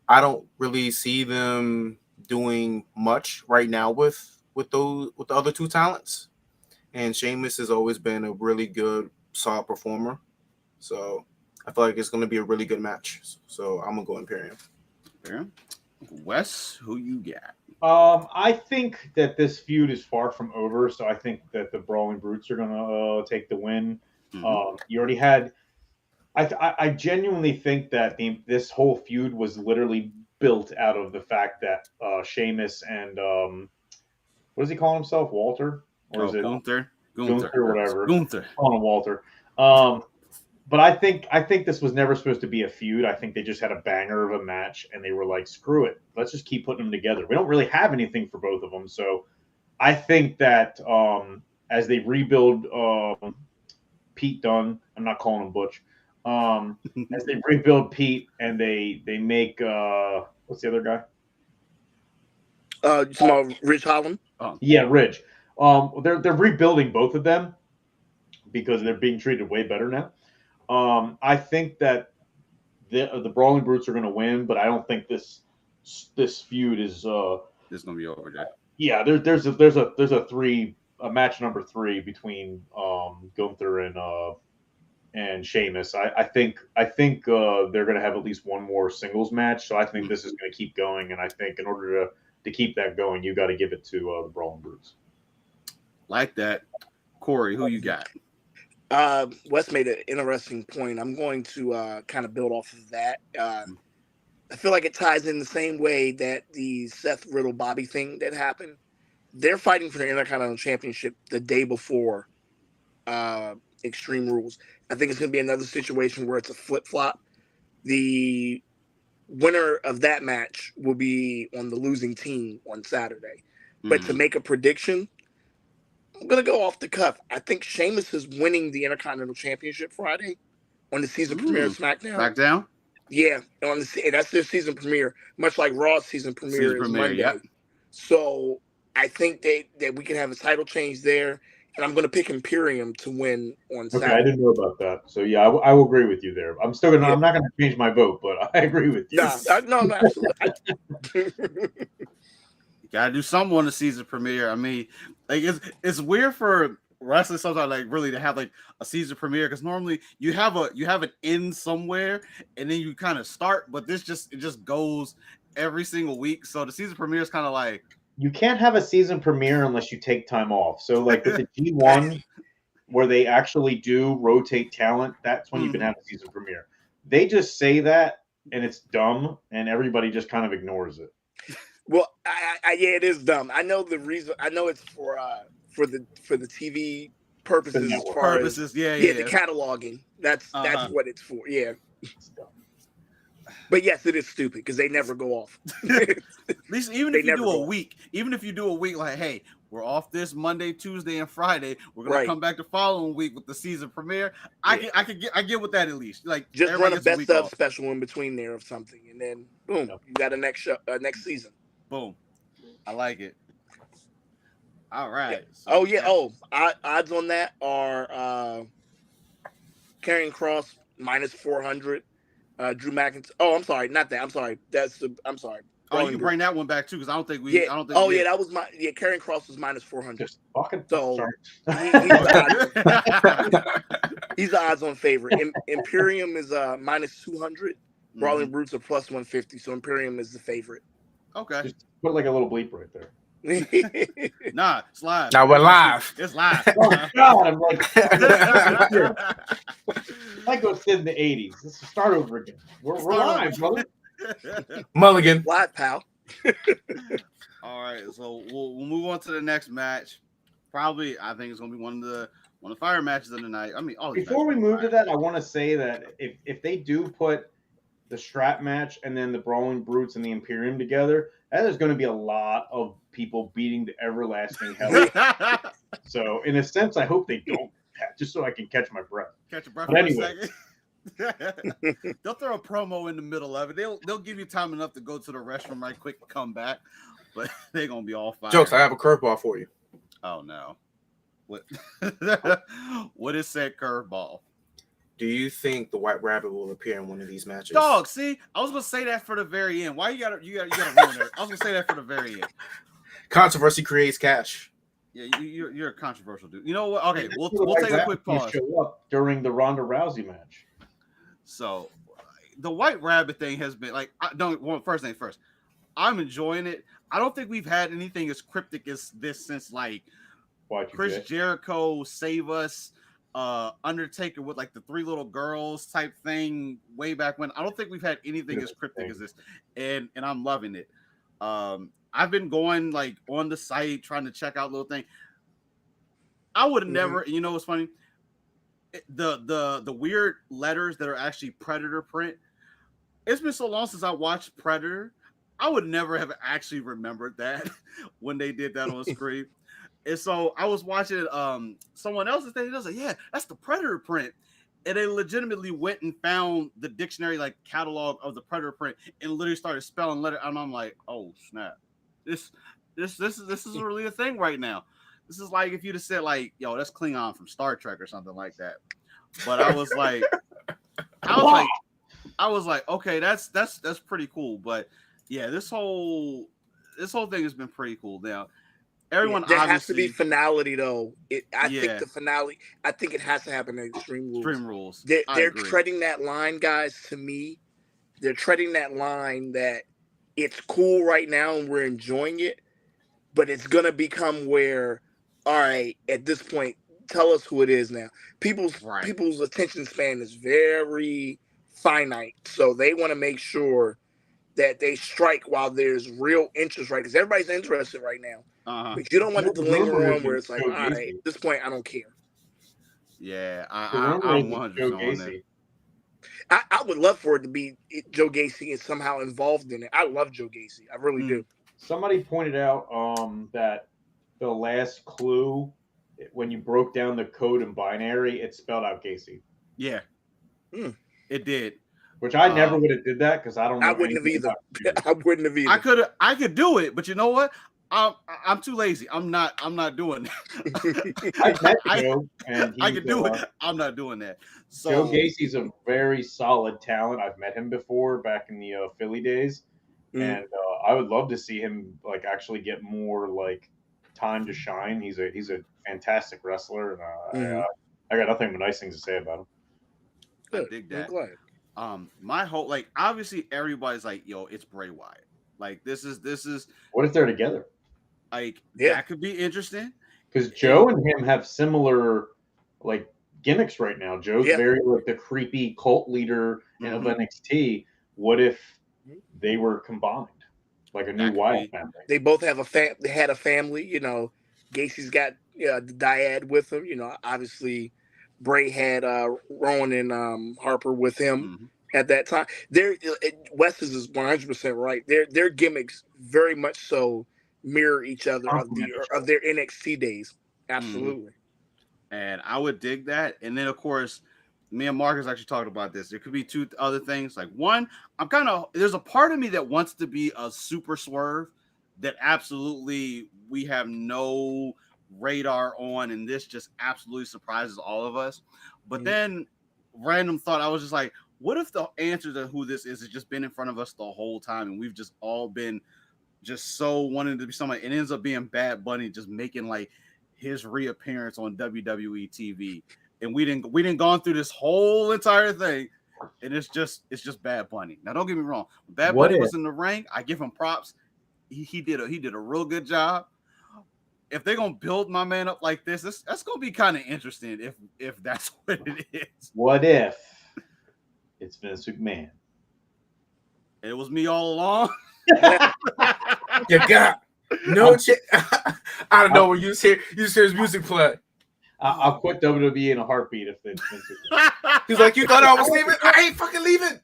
I don't really see them doing much right now with the other two talents. And Sheamus has always been a really good, solid performer. So I feel like it's going to be a really good match. So I'm going to go Imperium. Imperium. Wes, who you got? I think that this feud is far from over, so I think that the Brawling Brutes are going to take the win. You already had. I genuinely think that this whole feud was literally built out of the fact that Sheamus and what does he call himself, Walter, or is it Gunther, whatever? Gunther. Calling him Walter. But I think this was never supposed to be a feud. I think they just had a banger of a match, and they were like, "Screw it, let's just keep putting them together." We don't really have anything for both of them, so I think that as they rebuild Pete Dunne, I'm not calling him Butch. As they rebuild Pete and they make what's the other guy? Ridge Holland. Yeah, Ridge. They're rebuilding both of them because they're being treated way better now. I think that the Brawling Brutes are going to win, but I don't think this feud is. It's going to be over, Jack. Yeah, there's a match number 3 between Gunther and Sheamus. I think they're going to have at least one more singles match. So I think this is going to keep going, and I think in order to keep that going, you got to give it to the Brawling Brutes. Like that, Corey. Who you got? Wes made an interesting point. I'm going to kind of build off of that. I feel like it ties in the same way that the Seth Riddle Bobby thing that happened. They're fighting for the Intercontinental Championship the day before Extreme Rules. I think it's going to be another situation where it's a flip-flop. The winner of that match will be on the losing team on Saturday. But to make a prediction, I'm gonna go off the cuff. I think Sheamus is winning the Intercontinental Championship Friday on the season premiere of SmackDown. SmackDown? Yeah, that's their season premiere, much like Raw's season premiere is Monday. Yep. So I think that we can have a title change there, and I'm going to pick Imperium to win on Saturday. I didn't know about that. So yeah, I will agree with you there. I'm still gonna. Yeah. I'm not gonna change my vote, but I agree with you. No, absolutely. You gotta do something on the season premiere. I mean, like it's weird for wrestling sometimes, like really to have like a season premiere, because normally you have an end somewhere and then you kind of start, but it just goes every single week. So the season premiere is kind of like, you can't have a season premiere unless you take time off. So like with the G1 where they actually do rotate talent, that's when you can have a season premiere. They just say that and it's dumb and everybody just kind of ignores it. Well, yeah, it is dumb. I know the reason. I know it's for the TV purposes, as far as the cataloging. That's what it's for. Yeah. But yes, it is stupid because they never go off. At least even if you do a week, like, hey, we're off this Monday, Tuesday, and Friday. We're gonna come back the following week with the season premiere. I get with that at least. Like, just run a best of special in between there of something, and then boom, you got a next show, next season. Boom, I like it. All right. Yeah. So, odds on that are Karrion Kross minus 400. Drew McIntyre. Oh, I'm sorry, not that. I'm sorry. I'm sorry. Oh, you can bring that one back too, because I don't think we. Yeah. I don't think. Oh, yeah, that was Karrion Kross was minus 400. Just fucking. So he's the odds on favorite. Imperium is minus 200. Brawling Brutes are plus 150. So Imperium is the favorite. Okay. Just put like a little bleep right there. Nah, it's live. Now we're live. It's live. Oh God, I'm like, I go sit in the 80s. Let's start over again. We're live, brother. Mulligan. Live, pal. All right, so we'll move on to the next match. Probably, I think it's gonna be one of the fire matches of the night. I mean, before we move to that, I want to say that if they do put the strap match and then the Brawling Brutes and the Imperium together, that is going to be a lot of people beating the everlasting hell. So, in a sense, I hope they don't, just so I can catch my breath. Catch a breath for a second. They'll throw a promo in the middle of it. They'll give you time enough to go to the restroom right quick and come back, but they're gonna be all fine. Jokes, I have a curveball for you. Oh no. What what is said curveball? Do you think the White Rabbit will appear in one of these matches? Dog, see, I was gonna say that for the very end. Why you gotta ruin it? I was gonna say that for the very end. Controversy creates cash. Yeah, you're a controversial dude. You know what? Okay, we'll take a quick pause. Show up during the Ronda Rousey match. So, the White Rabbit thing has been like, first thing first, I'm enjoying it. I don't think we've had anything as cryptic as this since like Chris Jericho Save Us, Undertaker with like the three little girls type thing way back when. I don't think we've had anything as cryptic as this, and I'm loving it. I've been going like on the site trying to check out little thing. I would have never, you know what's funny? The weird letters that are actually Predator print. It's been so long since I watched Predator. I would never have actually remembered that when they did that on screen. And so I was watching someone else's thing. I was like, yeah, that's the Predator print. And they legitimately went and found the dictionary like catalog of the Predator print and literally started spelling letter. And I'm like, oh snap. This is really a thing right now. This is like if you'd have said like, yo, that's Klingon from Star Trek or something like that. But I was like, okay, that's pretty cool. But yeah, this whole thing has been pretty cool. Now, everyone there has to be finality though. I think the finale. I think it has to happen in Extreme Rules. Extreme Rules. They're treading that line, guys. To me, they're treading that line that it's cool right now and we're enjoying it, but it's gonna become where, all right, at this point, tell us who it is now. People's attention span is very finite, so they want to make sure that they strike while there's real interest, right? Because everybody's interested right now. But you don't want it to linger on where it's like, all right, at this point, I don't care. Yeah, I'm 100% on that. I would love for it to be Joe Gacy is somehow involved in it. I love Joe Gacy. I really do. Somebody pointed out that the last clue when you broke down the code in binary, it spelled out Gacy. Yeah, it did. Which I never would have did that because I don't know. I wouldn't have either. I wouldn't have either. I could do it, but you know what? I'm too lazy. I'm not doing that. I met Joe, and I can do it. I'm not doing that. So Joe Gacy's a very solid talent. I've met him before back in the Philly days, and I would love to see him like actually get more like time to shine. He's a fantastic wrestler, and I got nothing but nice things to say about him. I dig that. My whole like obviously everybody's like, yo, it's Bray Wyatt. Like this is what if they're together? Like that could be interesting. Because Joe and him have similar like gimmicks right now. Joe's very like the creepy cult leader of NXT. What if they were combined? Like a new Wyatt family. They both have they had a family, you know. Gacy's got the dyad with him, you know. Obviously Bray had Rowan and Harper with him at that time. Wes is 100% right. Their gimmicks very much so mirror each other of their NXT days. Absolutely. And I would dig that. And then of course, me and Marcus actually talked about this. There could be two other things. Like one, there's a part of me that wants to be a super swerve that absolutely we have no radar on, and this just absolutely surprises all of us. But then random thought, I was just like, what if the answer to who this is has just been in front of us the whole time, and we've just all been just so wanting to be somebody, and it ends up being Bad Bunny just making like his reappearance on WWE TV, and we didn't gone through this whole entire thing, and it's just Bad Bunny. Now don't get me wrong, when Bad Bunny was in the ring, I give him props. He did a real good job. If they're gonna build my man up like this, that's gonna be kind of interesting. If that's what it is. What if it's Vince McMahon? It was me all along. You got no chance. I don't know when you just hear his music play. I'll quit WWE in a heartbeat if it's Vince McMahon. He's like, you thought I was leaving? I ain't fucking leaving.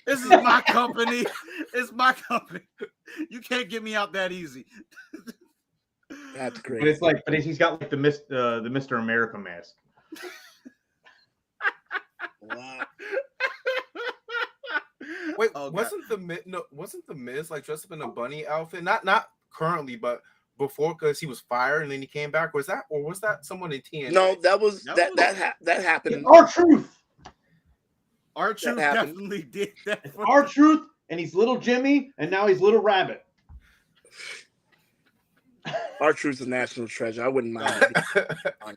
This is my company. It's my company. You can't get me out that easy. That's great. But he's got like the Mr. America mask. Wow. Wait, wasn't the Miz like dressed up in a bunny outfit? Not currently, but before, because he was fired and then he came back. Was that someone in TNA? No, that happened. R-Truth. R-Truth definitely did that. R-Truth, and he's Little Jimmy, and now he's Little Rabbit. R-Truth's a national treasure. I wouldn't mind.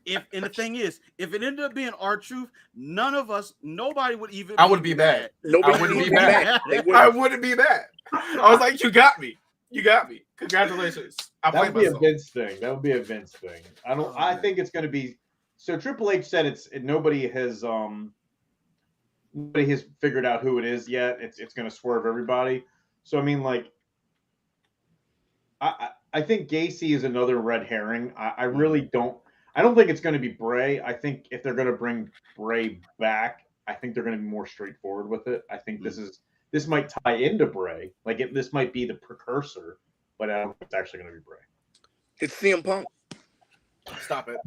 And the thing is, if it ended up being R-Truth, nobody would even. I wouldn't be mad. Nobody I wouldn't be mad. I wouldn't be mad. I was like, you got me. Congratulations. That would be a Vince thing. I think it's going to be. So Triple H said nobody has figured out who it is yet. It's going to swerve everybody. So I mean, like, I think Gacy is another red herring. I really don't. I don't think it's going to be Bray. I think if they're going to bring Bray back, I think they're going to be more straightforward with it. I think this might tie into Bray. Like this might be the precursor, but I don't think it's actually going to be Bray. It's CM Punk. Stop it.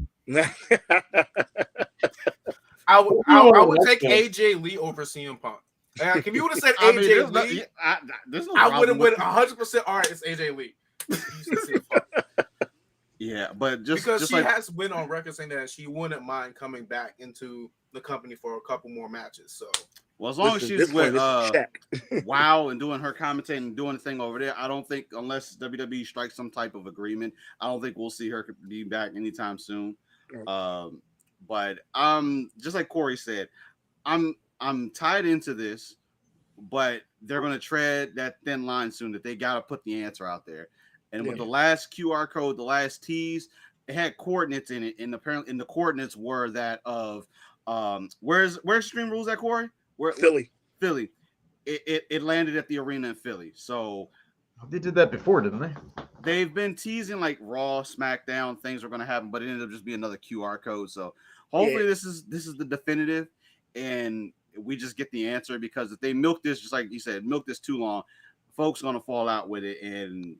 I would take AJ Lee over CM Punk. If you would have said AJ Lee, I would have went 100%. All right, it's AJ Lee. Yeah, but because she has went on record saying that she wouldn't mind coming back into the company for a couple more matches. So, well, as long as she's with WoW and doing her commentating and doing the thing over there, I don't think, unless WWE strikes some type of agreement, I don't think we'll see her be back anytime soon. But just like Corey said, I'm tied into this, but they're going to tread that thin line soon that they got to put the answer out there. And with the last QR code, the last tease, it had coordinates in it, and apparently, the coordinates were that of where's Extreme Rules at, Corey? Philly. It landed at the arena in Philly. So they did that before, didn't they? They've been teasing like Raw, SmackDown, things are going to happen, but it ended up just being another QR code. So hopefully this is the definitive, and we just get the answer, because if they milk this, just like you said, milk this too long, folks are going to fall out with it, and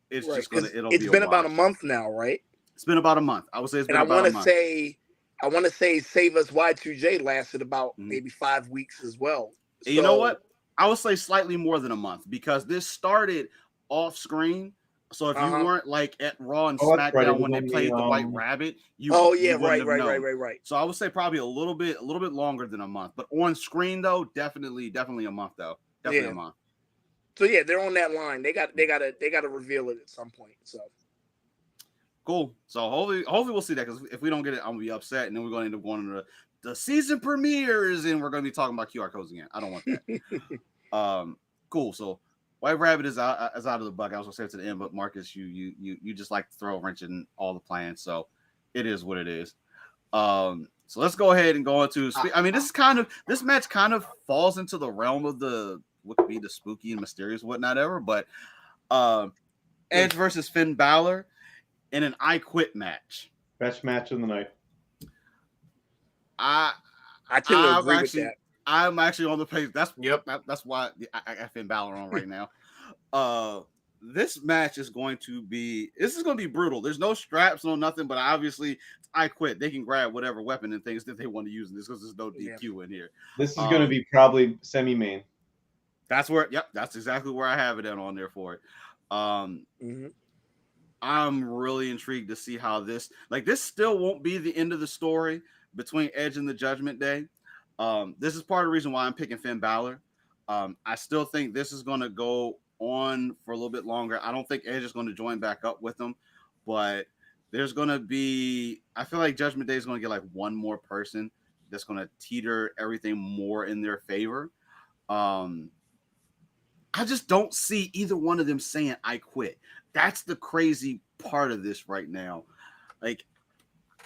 it's just going to. It's been about a month now, right? It's been about a month. I would say it's been And about a month. I want to say Save Us Y2J lasted about maybe 5 weeks as well. So, you know what? I would say slightly more than a month because this started off screen. So if you weren't like at Raw and SmackDown when they played the White Rabbit, you wouldn't have known. Right. So I would say probably a little bit longer than a month. But on screen though, definitely a month though. Definitely a month. So yeah, they're on that line. They got to reveal it at some point. So cool. So hopefully we'll see that because if we don't get it, I'm gonna be upset, and then we're gonna end up going to the season premieres, and we're gonna be talking about QR codes again. I don't want that. Cool. So White Rabbit is out of the bucket. I was gonna say it to the end, but Marcus, you just like to throw a wrench in all the plans, so it is what it is. So let's go ahead and go into. I mean, this match kind of falls into the realm of what could be the spooky and mysterious whatnot ever, but Edge versus Finn Balor in an I Quit match. Best match of the night. I tend to agree with that. I'm actually on the page. That's why I got Finn Balor on right now. This match is going to be brutal. There's no straps, no nothing, but obviously I Quit. They can grab whatever weapon and things that they want to use in this because there's no DQ in here. This is going to be probably semi-main. That's where. Yep, that's exactly where I have it on there for it. I'm really intrigued to see how this still won't be the end of the story between Edge and the Judgment Day. This is part of the reason why I'm picking Finn Balor. I still think this is going to go on for a little bit longer. I don't think Edge is going to join back up with them, but there's going to be, I feel like Judgment Day is going to get like one more person that's going to teeter everything more in their favor. I just don't see either one of them saying I quit. That's the crazy part of this right now. Like,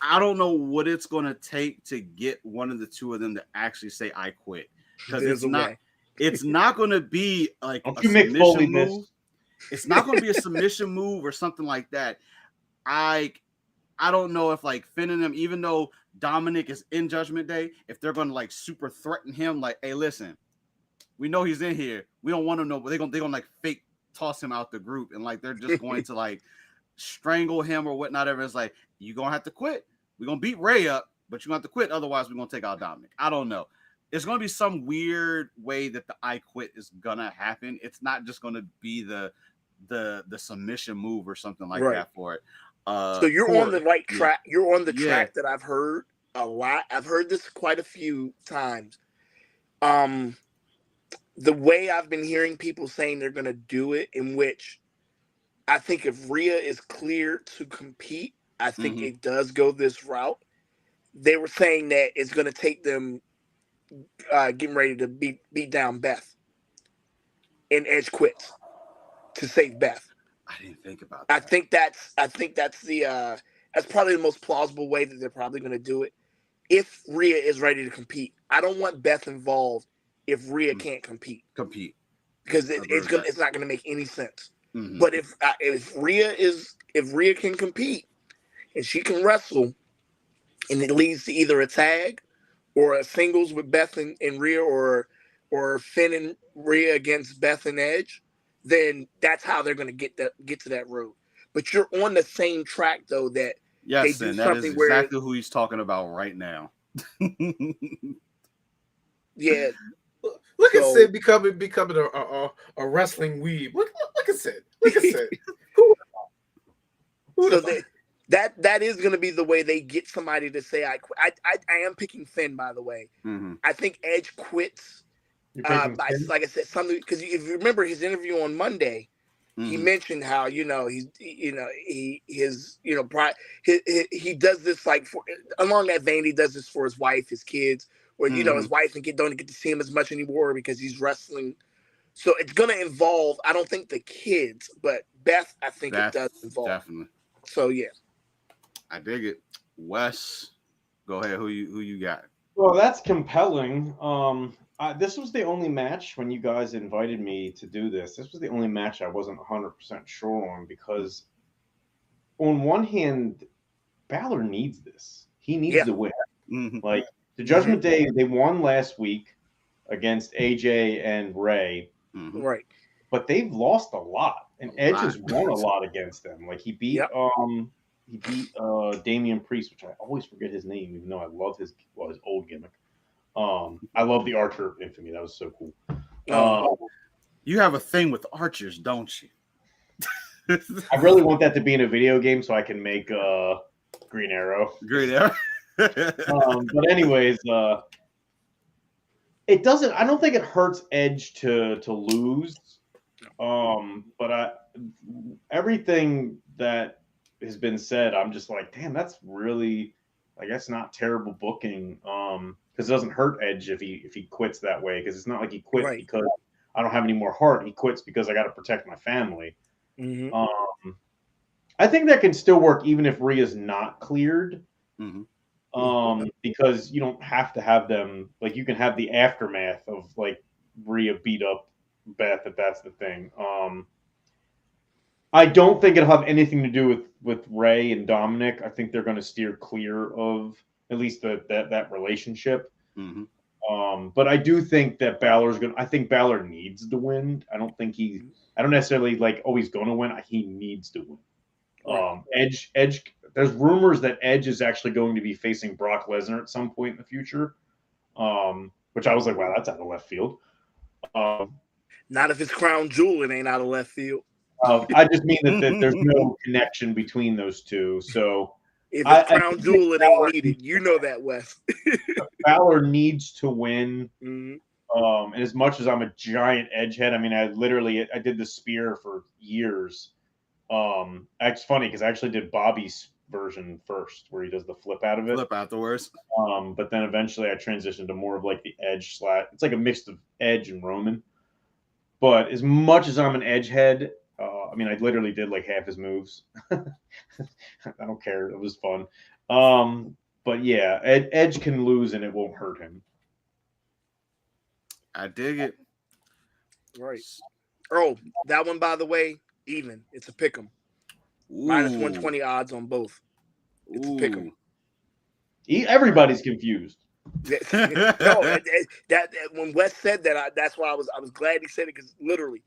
I don't know what it's going to take to get one of the two of them to actually say I quit. Because it's not going to be like a submission move. It's not going to be a submission move or something like that. I don't know if like Finn and them, even though Dominic is in Judgment Day, if they're going to like super threaten him, like, hey, listen, we know he's in here. We don't want to know, but they're gonna like fake toss him out the group, and like they're just going to like strangle him or whatnot. It's like, you're gonna have to quit. We're gonna beat Ray up, but you're gonna have to quit. Otherwise, we're gonna take out Dominic. I don't know. It's gonna be some weird way that the I quit is gonna happen. It's not just gonna be the submission move or something like that for it. So you're on the right track. You're on the track that I've heard a lot. I've heard this quite a few times. The way I've been hearing people saying they're going to do it, in which I think if Rhea is cleared to compete, I think it does go this route. They were saying that it's going to take them getting ready to beat down Beth, and Edge quits to save Beth. I didn't think about that. I think that's that's probably the most plausible way that they're probably going to do it. If Rhea is ready to compete, I don't want Beth involved if Rhea can't compete because it's not going to make any sense. But if Rhea can compete and she can wrestle, and it leads to either a tag or a singles with Beth and Rhea, or Finn and Rhea against Beth and Edge, then that's how they're going to get to that road. But you're on the same track though that they do and that is exactly who he's talking about right now. Yeah. Look at Sid becoming a wrestling weeb. Look at Sid. Look at Sid. So that is going to be the way they get somebody to say I quit. I am picking Finn, by the way. I think Edge quits. Like I said, something, because if you remember his interview on Monday, he mentioned how he does this like along that vein. He does this for his wife, his kids. Or his wife don't get to see him as much anymore because he's wrestling. So it's gonna involve, I don't think the kids, but Beth, I think it does involve. Definitely. So yeah. I dig it. Wes, go ahead. Who you got? Well, that's compelling. This was the only match when you guys invited me to do this. This was the only match I wasn't 100% sure on, because on one hand, Balor needs this. He needs to win. Like, the Judgment Day, they won last week against AJ and Ray. Right. But they've lost a lot. And Edge has won a lot against them. Like, he beat he beat Damian Priest, which I always forget his name, even though I love his old gimmick. I love the Archer of Infamy. That was so cool. You have a thing with archers, don't you? I really want that to be in a video game so I can make Green Arrow. Green Arrow. But anyways, it doesn't. I don't think it hurts Edge to lose. But everything that has been said, I'm just like, damn, that's really, I guess, not terrible booking. Because it doesn't hurt Edge if he quits that way. Because it's not like he quit because I don't have any more heart. He quits because I got to protect my family. Mm-hmm. I think that can still work even if Rhea's not cleared. Mm-hmm. Because you don't have to have them, like, you can have the aftermath of like Rhea beat up Beth if that's the thing. I don't think it'll have anything to do with Ray and Dominic. I think they're going to steer clear of at least that relationship. Mm-hmm. But I do think that I think Balor needs to win. I don't necessarily like, oh, he's going to win. He needs to win. Right. Edge. There's rumors that Edge is actually going to be facing Brock Lesnar at some point in the future. Which I was like, wow, that's out of left field. Not if it's Crown Jewel, it ain't out of left field. I just mean that there's no connection between those two. So if it's Crown Jewel, it ain't needed. You know that, Wes. Balor needs to win. Mm-hmm. And as much as I'm a giant Edge head, I mean, I did the spear for years. It's funny because I actually did Bobby's version first, where he does the flip out of it. Flip afterwards. But then eventually I transitioned to more of like the Edge slash. It's like a mix of Edge and Roman. But as much as I'm an Edge head, I mean, I literally did like half his moves. I don't care. It was fun. But yeah, Edge can lose and it won't hurt him. I dig it. Right. Oh, that one, by the way, even. It's a pick'em. Minus 120 odds on both. It's a pick'em. Everybody's confused. No, that when Wes said that, that's why I was glad he said it, because literally,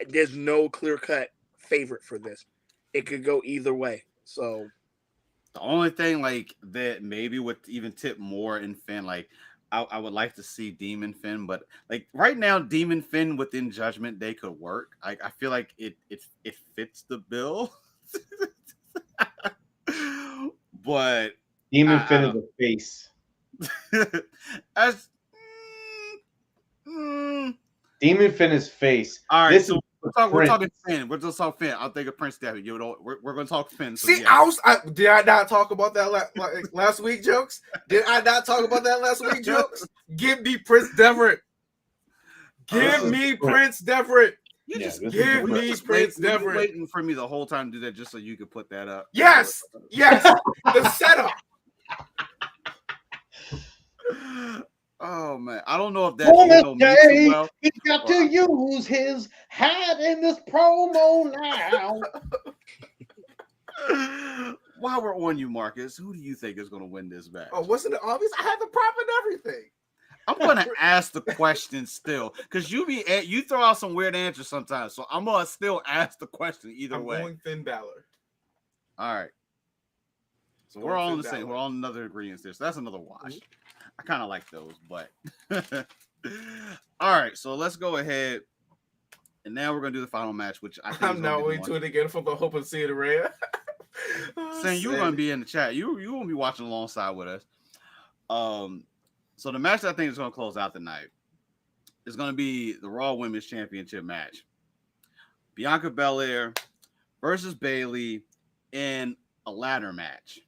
there's no clear-cut favorite for this. It could go either way. So the only thing like that maybe would even tip more in Finn, like I would like to see Demon Finn, but like right now, Demon Finn within Judgment Day could work. I feel like it fits the bill. But Demon Finn is a face. Demon Finn is face. All right, so we're talking Finn. We're just talking Finn. I'll think of Prince Devitt. We're going to talk Finn. So see, yeah. Did I not talk about that last week, jokes? Did I not talk about that last week, jokes? Give me Prince Devitt. Give me Prince Devitt. Give me Prince Devitt. You waiting for me the whole time to do that just so you could put that up. Yes. The setup. Oh man, I don't know if that's well. He's got to use his hat in this promo now. While we're on you, Marcus, who do you think is going to win this match? Oh, wasn't it obvious? I had the prop and everything. I'm going to ask the question still, because you throw out some weird answers sometimes, so I'm going to still ask the question either way. I'm going Finn Balor. All right. So we're all in the same. We're all in another agreement there. So that's another wash. I kind of like those, but all right. So let's go ahead, and now we're gonna do the final match, which I'm not waiting to it again for the hope of seeing Rhea. Saying you're gonna be in the chat. You gonna be watching alongside with us. So the match that I think is gonna close out the night is gonna be the Raw Women's Championship match. Bianca Belair versus Bayley in a ladder match.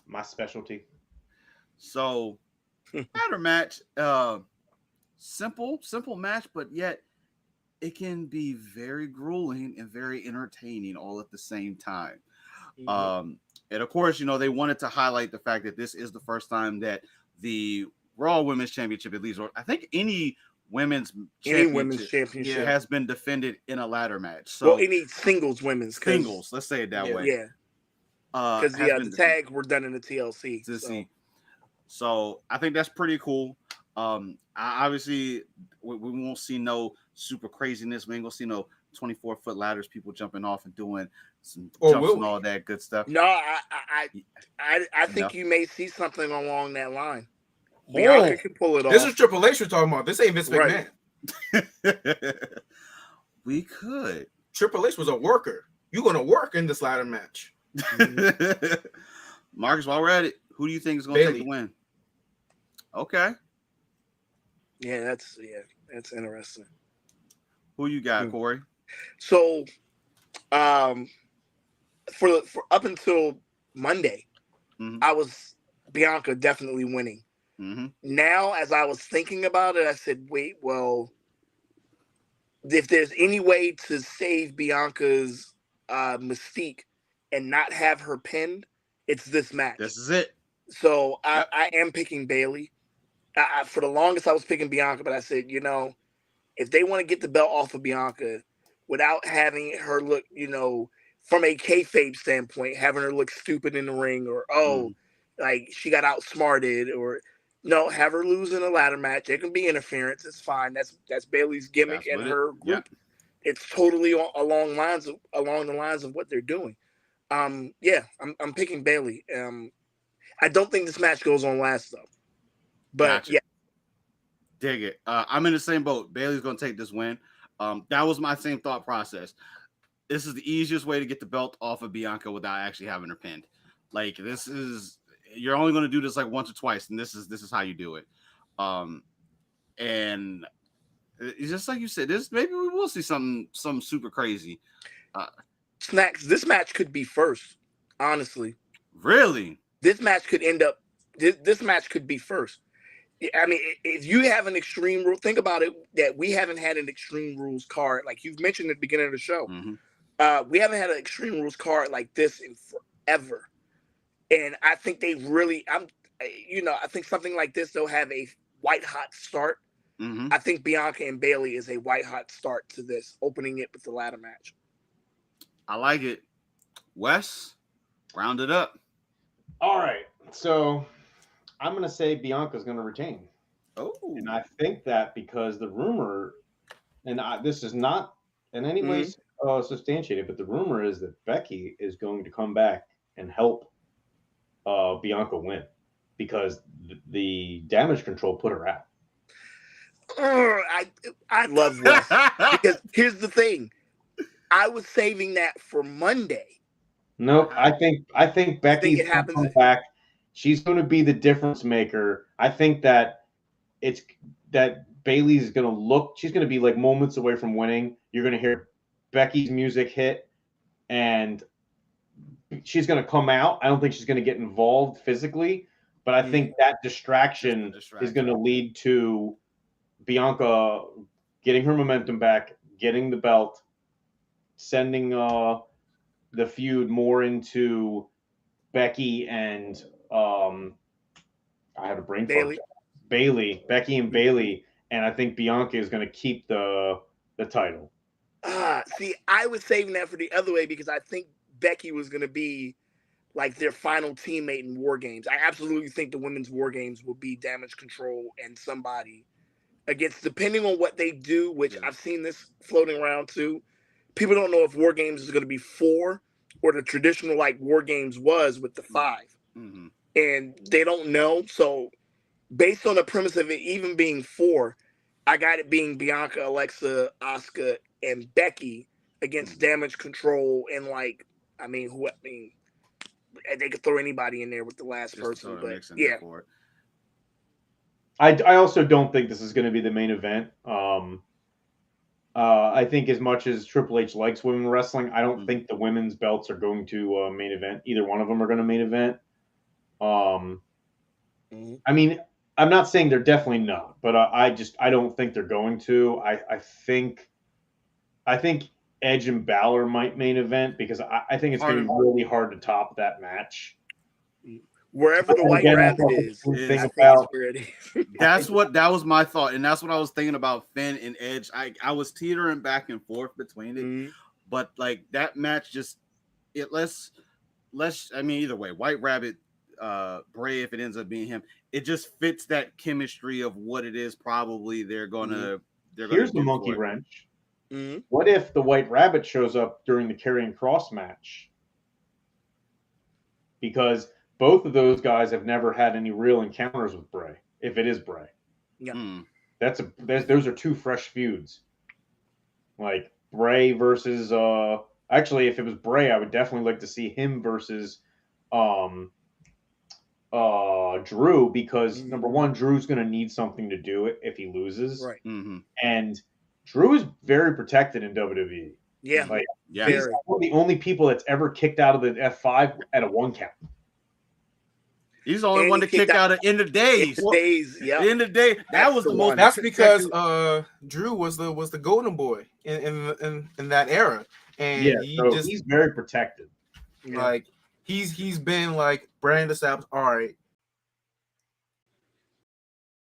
My specialty. So, ladder match, simple match, but yet it can be very grueling and very entertaining all at the same time. Mm-hmm. And of course, they wanted to highlight the fact that this is the first time that the Raw Women's Championship, at least, or I think any women's championship has been defended in a ladder match. So, well, any singles, let's say it that way. Yeah. Because the tags were done in the TLC. So I think that's pretty cool. Obviously, we won't see no super craziness. We ain't gonna see no 24-foot ladders, people jumping off and doing some Or jumps will and we? all that good stuff. No, I think No. you may see something along that line. Oh. Bianca can pull it This off. is Triple H we're talking about. This ain't Vince Right. McMahon. We could. Triple H was a worker. You're gonna work in this ladder match. Marcus, while we're at it, who do you think is going to take Bayley. the win? Okay. Yeah, that's interesting. Who you got, Corey? So, for up until Monday, I was Bianca definitely winning. Now, as I was thinking about it, I said, wait, well, if there's any way to save Bianca's mystique and not have her pinned, it's this match. This is it. So I am picking Bayley. For the longest, I was picking Bianca, but I said, if they want to get the belt off of Bianca without having her look, from a kayfabe standpoint, having her look stupid in the ring, or like she got outsmarted, or no, have her lose in a ladder match. It can be interference. It's fine. That's Bayley's gimmick and her group. Yep. It's totally along the lines of what they're doing. I'm picking Bayley. I don't think this match goes on last though. But yeah. Dig it. I'm in the same boat. Bayley's going to take this win. That was my same thought process. This is the easiest way to get the belt off of Bianca without actually having her pinned. Like, you're only going to do this like once or twice, and this is how you do it. And it's just like you said, maybe we will see something super crazy. Snacks. This match could be first, honestly. Really? This match could end up. This match could be first. I mean, if you have an Extreme Rule, think about it, that we haven't had an Extreme Rules card. Like you've mentioned at the beginning of the show. We haven't had an Extreme Rules card like this in forever. And I think they really, I think something like this, they'll have a white hot start. I think Bianca and Bayley is a white hot start to this, opening it with the ladder match. I like it. Wes, round it up. All right. So I'm going to say Bianca's going to retain. Oh. And I think that because the rumor, and this is not in any way substantiated, but the rumor is that Becky is going to come back and help Bianca win because the Damage Control put her out. I love Wes because here's the thing. I was saving that for Monday. Nope. I think Becky's going to come back. She's going to be the difference maker. I think that Bayley's going to look. She's going to be like moments away from winning. You're going to hear Becky's music hit, and she's going to come out. I don't think she's going to get involved physically, but I think that distraction is going to lead to Bianca getting her momentum back, getting the belt, sending the feud more into Becky and I have a brain fart. Becky and Bayley, and I think Bianca is going to keep the title. See, I was saving that for the other way because I think Becky was going to be like their final teammate in War Games. I absolutely think the women's War Games will be Damage Control and somebody against, depending on what they do, which I've seen this floating around too. People don't know if War Games is going to be 4 or the traditional like War Games was with the 5. And they don't know. So based on the premise of it even being 4, I got it being Bianca, Alexa, Asuka, and Becky against Damage Control and they could throw anybody in there with the last person. But yeah. I also don't think this is going to be the main event. I think as much as Triple H likes women wrestling, I don't think the women's belts are going to main event. Either one of them are going to main event. I mean, I'm not saying they're definitely not, but I don't think they're going to. I think Edge and Balor might main event because I think it's going to be really hard to top that match. Wherever the White Rabbit is, I think it's where it is. That was my thought, and that's what I was thinking about Finn and Edge. I was teetering back and forth between it, but like that match either way, White Rabbit, Bray, if it ends up being him, it just fits that chemistry of what it is. Probably they're gonna. Here's the monkey wrench. Mhm. What if the White Rabbit shows up during the Karrion Kross match? Because both of those guys have never had any real encounters with Bray. If it is Bray, Yeah. those are two fresh feuds. Like Bray versus actually, if it was Bray, I would definitely like to see him versus Drew, because number one, Drew's going to need something to do it if he loses, Right. and Drew is very protected in WWE. Yeah. Like, Yeah. he's one of the only people that's ever kicked out of the F5 at a 1 count. He's the only And one he to kick kicked out at end of days. Yeah. End of day. That That's was the the most. one. That's because Drew was the golden boy in that era, and Yeah, so he's very protected. like he's been like brand established. All right.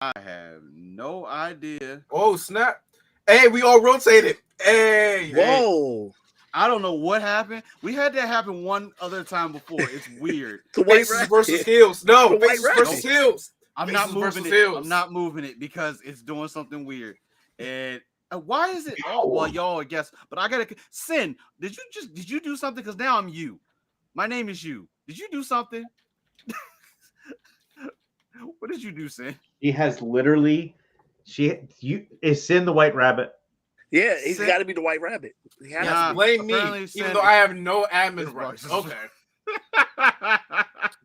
I have no idea. Oh snap! Hey, we all rotated. Hey, Whoa. I don't know what happened. We had that happen one other time before. It's weird. The White Faces Rabbit versus heels. No, The White faces Rabbit. versus heels. I'm Faces not moving versus it. heels. I'm not moving it because it's doing something weird. And why is it? Oh, well, y'all, I guess. But I gotta. Sin, did you do something? Because now I'm you. My name is you. Did you do something? What did you do, Sin? He has literally. Is Sin the White Rabbit? Yeah, he's got to be the White Rabbit. Nah, Blame me, apparently even Sin though I have no admin is rights. Marcus. Okay.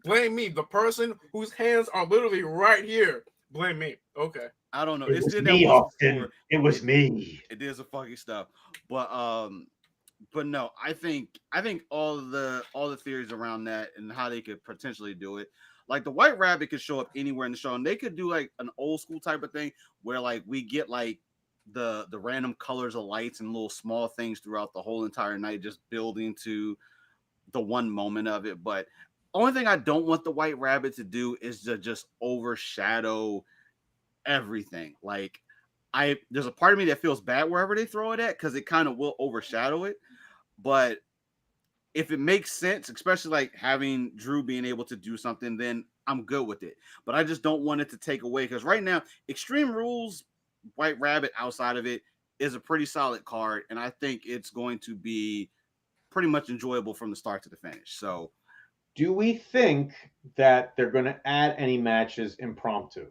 Blame me, the person whose hands are literally right here. Blame me. Okay. I don't know. It It's was did me, that once Austin. before. It was me. It did some fucking stuff, but no, I think all the theories around that and how they could potentially do it, like the White Rabbit could show up anywhere in the show, and they could do like an old school type of thing where like we get like the random colors of lights and little small things throughout the whole entire night, just building to the one moment of it. But only thing I don't want the White Rabbit to do is to just overshadow everything. Like there's a part of me that feels bad wherever they throw it at because it kind of will overshadow it. But if it makes sense, especially like having Drew being able to do something, then I'm good with it. But I just don't want it to take away, because right now, Extreme Rules, White Rabbit outside of it is a pretty solid card, and I think it's going to be pretty much enjoyable from the start to the finish. So, do we think that they're going to add any matches impromptu?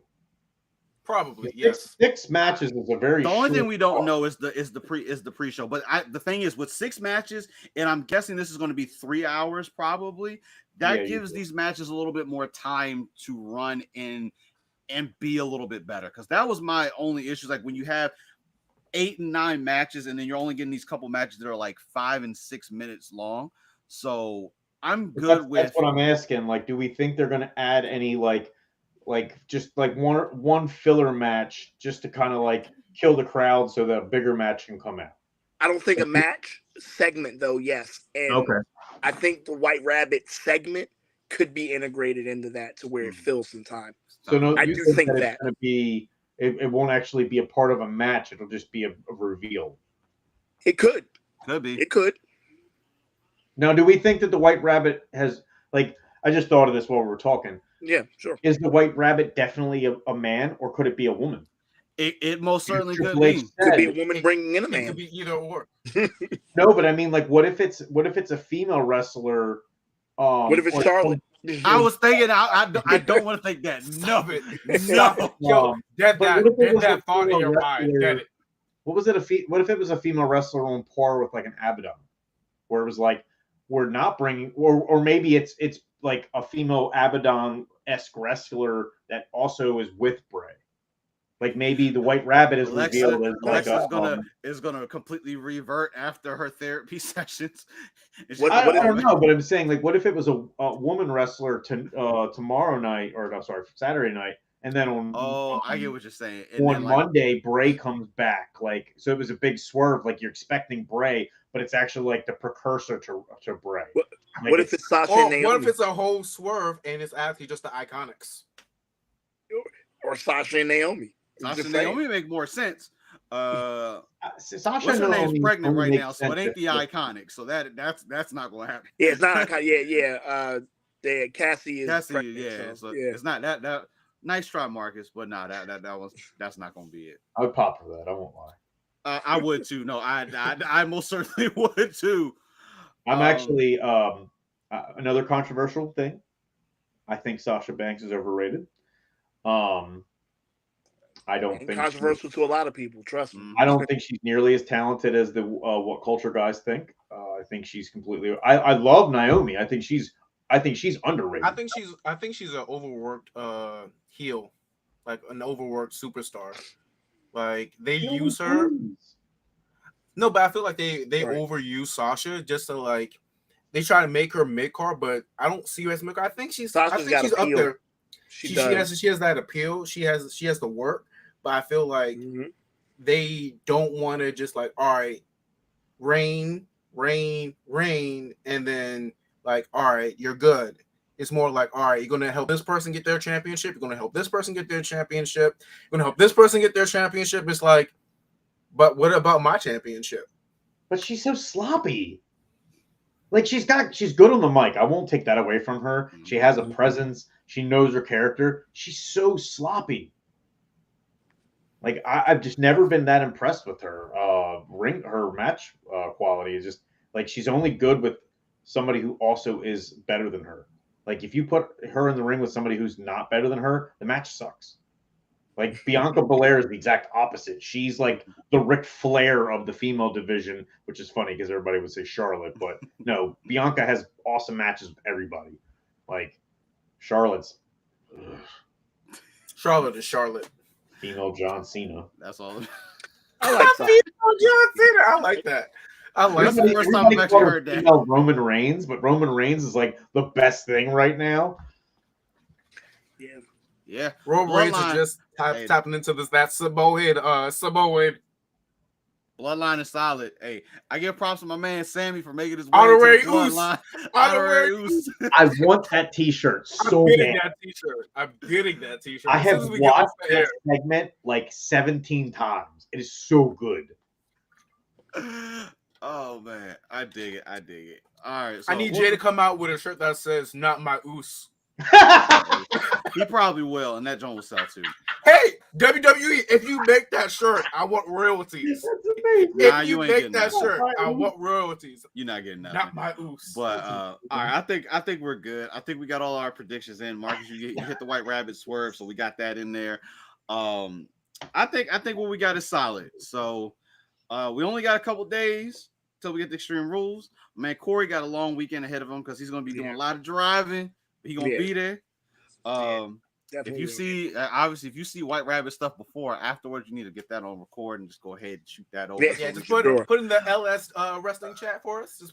Probably, yes. 6 matches is a very. The only thing we don't know is the pre-show. But the thing is, with 6 matches, and I'm guessing this is going to be 3 hours probably. That gives these matches a little bit more time to run in and be a little bit better. Because that was my only issue. Like when you have 8 and 9 matches, and then you're only getting these couple matches that are like 5 and 6 minutes long. So I'm good with. That's what I'm asking. Like, do we think they're going to add any like just like one filler match just to kind of like kill the crowd so that a bigger match can come out? I don't think a match segment though. Yes, and okay. I think the White Rabbit segment could be integrated into that to where it fills some time. So no, I do think that it's going to be. It won't actually be a part of a match. It'll just be a reveal. It could be. It could. Now, do we think that the White Rabbit has like? I just thought of this while we were talking. Yeah, sure. Is the White Rabbit definitely a man, or could it be a woman? It most certainly could H be. Could be a woman bringing in a man. It could be either or. No, but I mean, like, what if it's a female wrestler? What if it's Charlotte? I was thinking, I don't want to think that. No, no. Get that thought in your mind. Get it. What was it? What if it was a female wrestler on par with like an Abaddon, where it was like we're not bringing, or maybe it's like a female Abaddon-esque wrestler that also is with Bray. Like maybe the White Rabbit is revealed as like is gonna completely revert after her therapy sessions. I don't know, but I'm saying, like, what if it was a woman wrestler tomorrow night, or no, sorry, Saturday night, and then I get what you're saying. And on Monday, Bray comes back, like, so it was a big swerve, like you're expecting Bray, but it's actually like the precursor to Bray. What if it's Sasha and Naomi? What if it's a whole swerve and it's actually just the Iconics? Or Sasha and Naomi. Sasha and Naomi make more sense. Sasha what's her name's pregnant right now, so it ain't the Iconics. So that's not gonna happen. Yeah, it's not iconic. Yeah. Cassie is pregnant, yeah. So it's not that. Nice try, Marcus, but nah, that's not gonna be it. I would pop for that. I won't lie. I would too. No, I most certainly would too. I'm actually another controversial thing. I think Sasha Banks is overrated. I don't think controversial to a lot of people. Trust me. I don't think she's nearly as talented as the what culture guys think. I think she's completely. I love Naomi. I think she's underrated. I think she's an overworked heel, like an overworked superstar. Like they use her. No, but I feel like they overuse Sasha just to like they try to make her mid card, but I don't see her as mid card. I think she's up there. She has that appeal. She has the work, but I feel like they don't want to just like, all right, reign, and then like, all right, you're good. It's more like, all right, you're gonna help this person get their championship. You're gonna help this person get their championship. You're gonna help this person get their championship. It's like, but what about my championship? But she's so sloppy. Like she's good on the mic. I won't take that away from her. She has a presence. She knows her character. She's so sloppy. Like I've just never been that impressed with her. Her match quality is just like she's only good with somebody who also is better than her. Like if you put her in the ring with somebody who's not better than her, the match sucks. Like Bianca Belair is the exact opposite. She's like the Ric Flair of the female division, which is funny because everybody would say Charlotte, but no, Bianca has awesome matches with everybody. Like Charlotte is Charlotte. Female John Cena. That's all. I like that. Female John Cena. I like that. That's the first time I've actually heard that. Roman Reigns, but Roman Reigns is like the best thing right now. Yeah. Roman Reigns is just tapping into that Samoan. Bloodline is solid. Hey, I give props to my man Sammy for making his way Honorary to the bloodline. Honorary Oos. I want that T-shirt so bad. I'm getting that T-shirt. I have watched that segment like 17 times. It is so good. Oh man, I dig it. All right, so I need Jay to come out with a shirt that says "Not my Oos." He probably will, and that joint will sell too. Hey, WWE, if you make that shirt, I want royalties. If you make that shirt, I want royalties. You're not getting nothing. Not my Oos. But all right, I think we're good. I think we got all our predictions in. Marcus, you hit the White Rabbit swerve, so we got that in there. I think what we got is solid. So we only got a couple days till we get the Extreme Rules. Man, Corey got a long weekend ahead of him because he's going to be doing a lot of driving. He's going to be there. If you see, obviously, if you see White Rabbit stuff before or afterwards, you need to get that on record and just go ahead and shoot that over. Yeah, just put in the LS wrestling chat for us. Just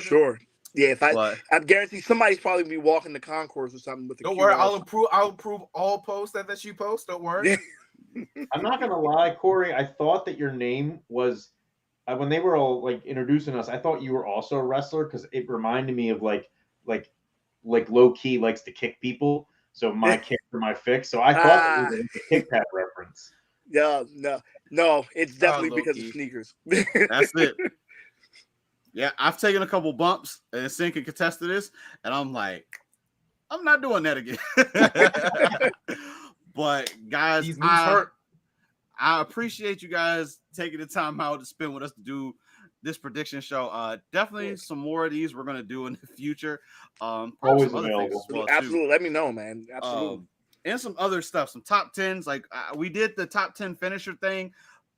sure. Yeah, if I guarantee somebody's probably be walking the concourse or something with the. Don't worry, I'll approve all posts that you post. Don't worry. I'm not gonna lie, Corey. I thought that your name was when they were all like introducing us. I thought you were also a wrestler because it reminded me of like low key likes to kick people. So my kick for my fix. So I thought it was a kick pad reference. Yeah, no, it's definitely because of sneakers. That's it. Yeah, I've taken a couple bumps, and Sin can contest to this, and I'm like, I'm not doing that again. But guys, I appreciate you guys taking the time out to spend with us to do this prediction show. Definitely some more of these we're gonna do in the future. Always available. Well absolutely, let me know, man. Absolutely. And some other stuff, some top 10s. Like we did the top 10 finisher thing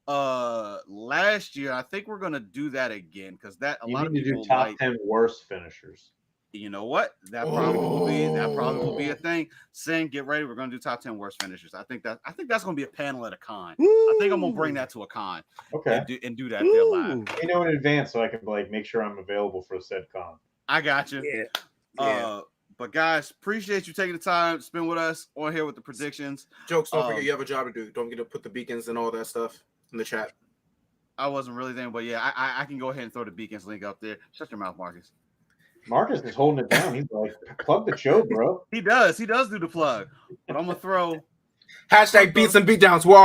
last year. I think we're gonna do that again because a lot of people do top 10 worst finishers. You know what? That probably will be a thing. Sin, get ready. We're gonna do top 10 worst finishers. I think that's gonna be a panel at a con. Woo! I think I'm gonna bring that to a con. Okay. And do that there live. You know in advance so I can make sure I'm available for said con. I got you. Yeah. But guys, appreciate you taking the time to spend with us on here with the predictions. Jokes, don't forget you have a job to do. Don't forget to put the beacons and all that stuff in the chat. I wasn't really there, but yeah, I can go ahead and throw the beacons link up there. Shut your mouth, Marcus. Marcus is holding it down. He's like, plug the show, bro. He does do the plug. But I'm gonna throw hashtag beats and beatdowns. Where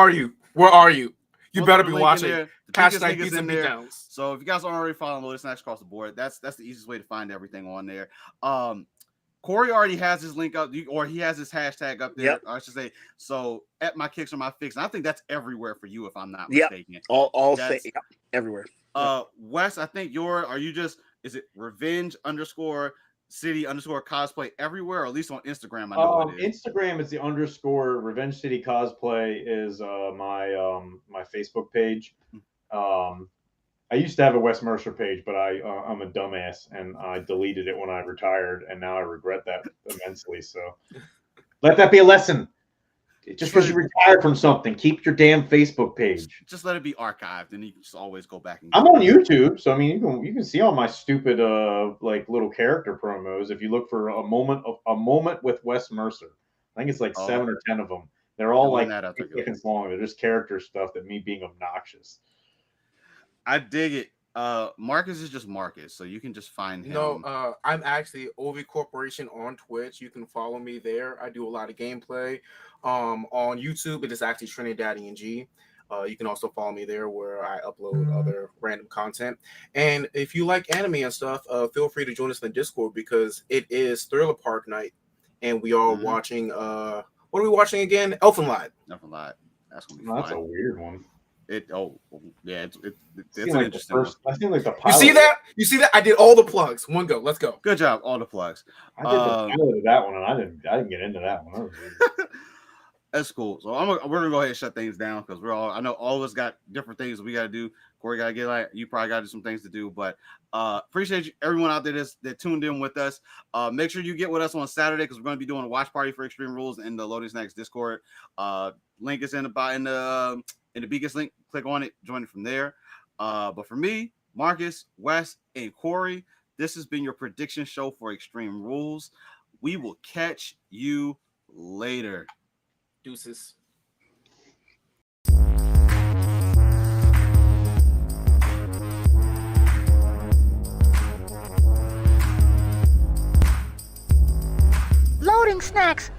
are you? You better be watching. Hashtag beats and beatdowns. So if you guys aren't already following Lotus Snacks across the board, that's the easiest way to find everything on there. Corey already has his link up, or he has his hashtag up there. Yep. I should say, so at my kicks or my fix. And I think that's everywhere for you, if I'm not Yep. mistaken. All That's- say everywhere. Wes, I think is it revenge _city _cosplay everywhere, or at least on Instagram? I know it is. Instagram is the _ Revenge City Cosplay is my Facebook page. I used to have a Wes Mercer page, but I'm a dumbass and I deleted it when I retired, and now I regret that immensely. So let that be a lesson. Just because you retired from something, keep your damn Facebook page. Just let it be archived, and you can just always go back and. I'm on YouTube, so I mean, you can see all my stupid like little character promos. If you look for a moment with Wes Mercer, I think it's like 7 or 10 of them. They're all like 8 seconds long. They're just character stuff that me being obnoxious. I dig it. Marcus is just Marcus, so you can just find him. No, I'm actually OV Corporation on Twitch. You can follow me there. I do a lot of gameplay. On YouTube, it is actually Trinidadian and G. You can also follow me there where I upload other random content. And if you like anime and stuff, feel free to join us in the Discord because it is Thriller Park night, and we are watching. What are we watching again? Elfen Lied. Elfen Lied. That's gonna be fun. That's a weird one. It's an like interesting one. I think like the pilot. You see that? I did all the plugs. One go. Let's go. Good job. All the plugs. I did the pilot of that one, and I didn't get into that one. That was weird. That's cool. So we're gonna go ahead and shut things down because I know all of us got different things we got to do. Corey got to get you probably got some things to do, but appreciate everyone out there that tuned in with us. Make sure you get with us on Saturday because we're going to be doing a watch party for Extreme Rules in the Loading Snacks Discord. Link is in the biggest link. Click on it, join it from there. But for me, Marcus, Wes, and Corey, this has been your prediction show for Extreme Rules. We will catch you later. Deuces. Loading Snacks.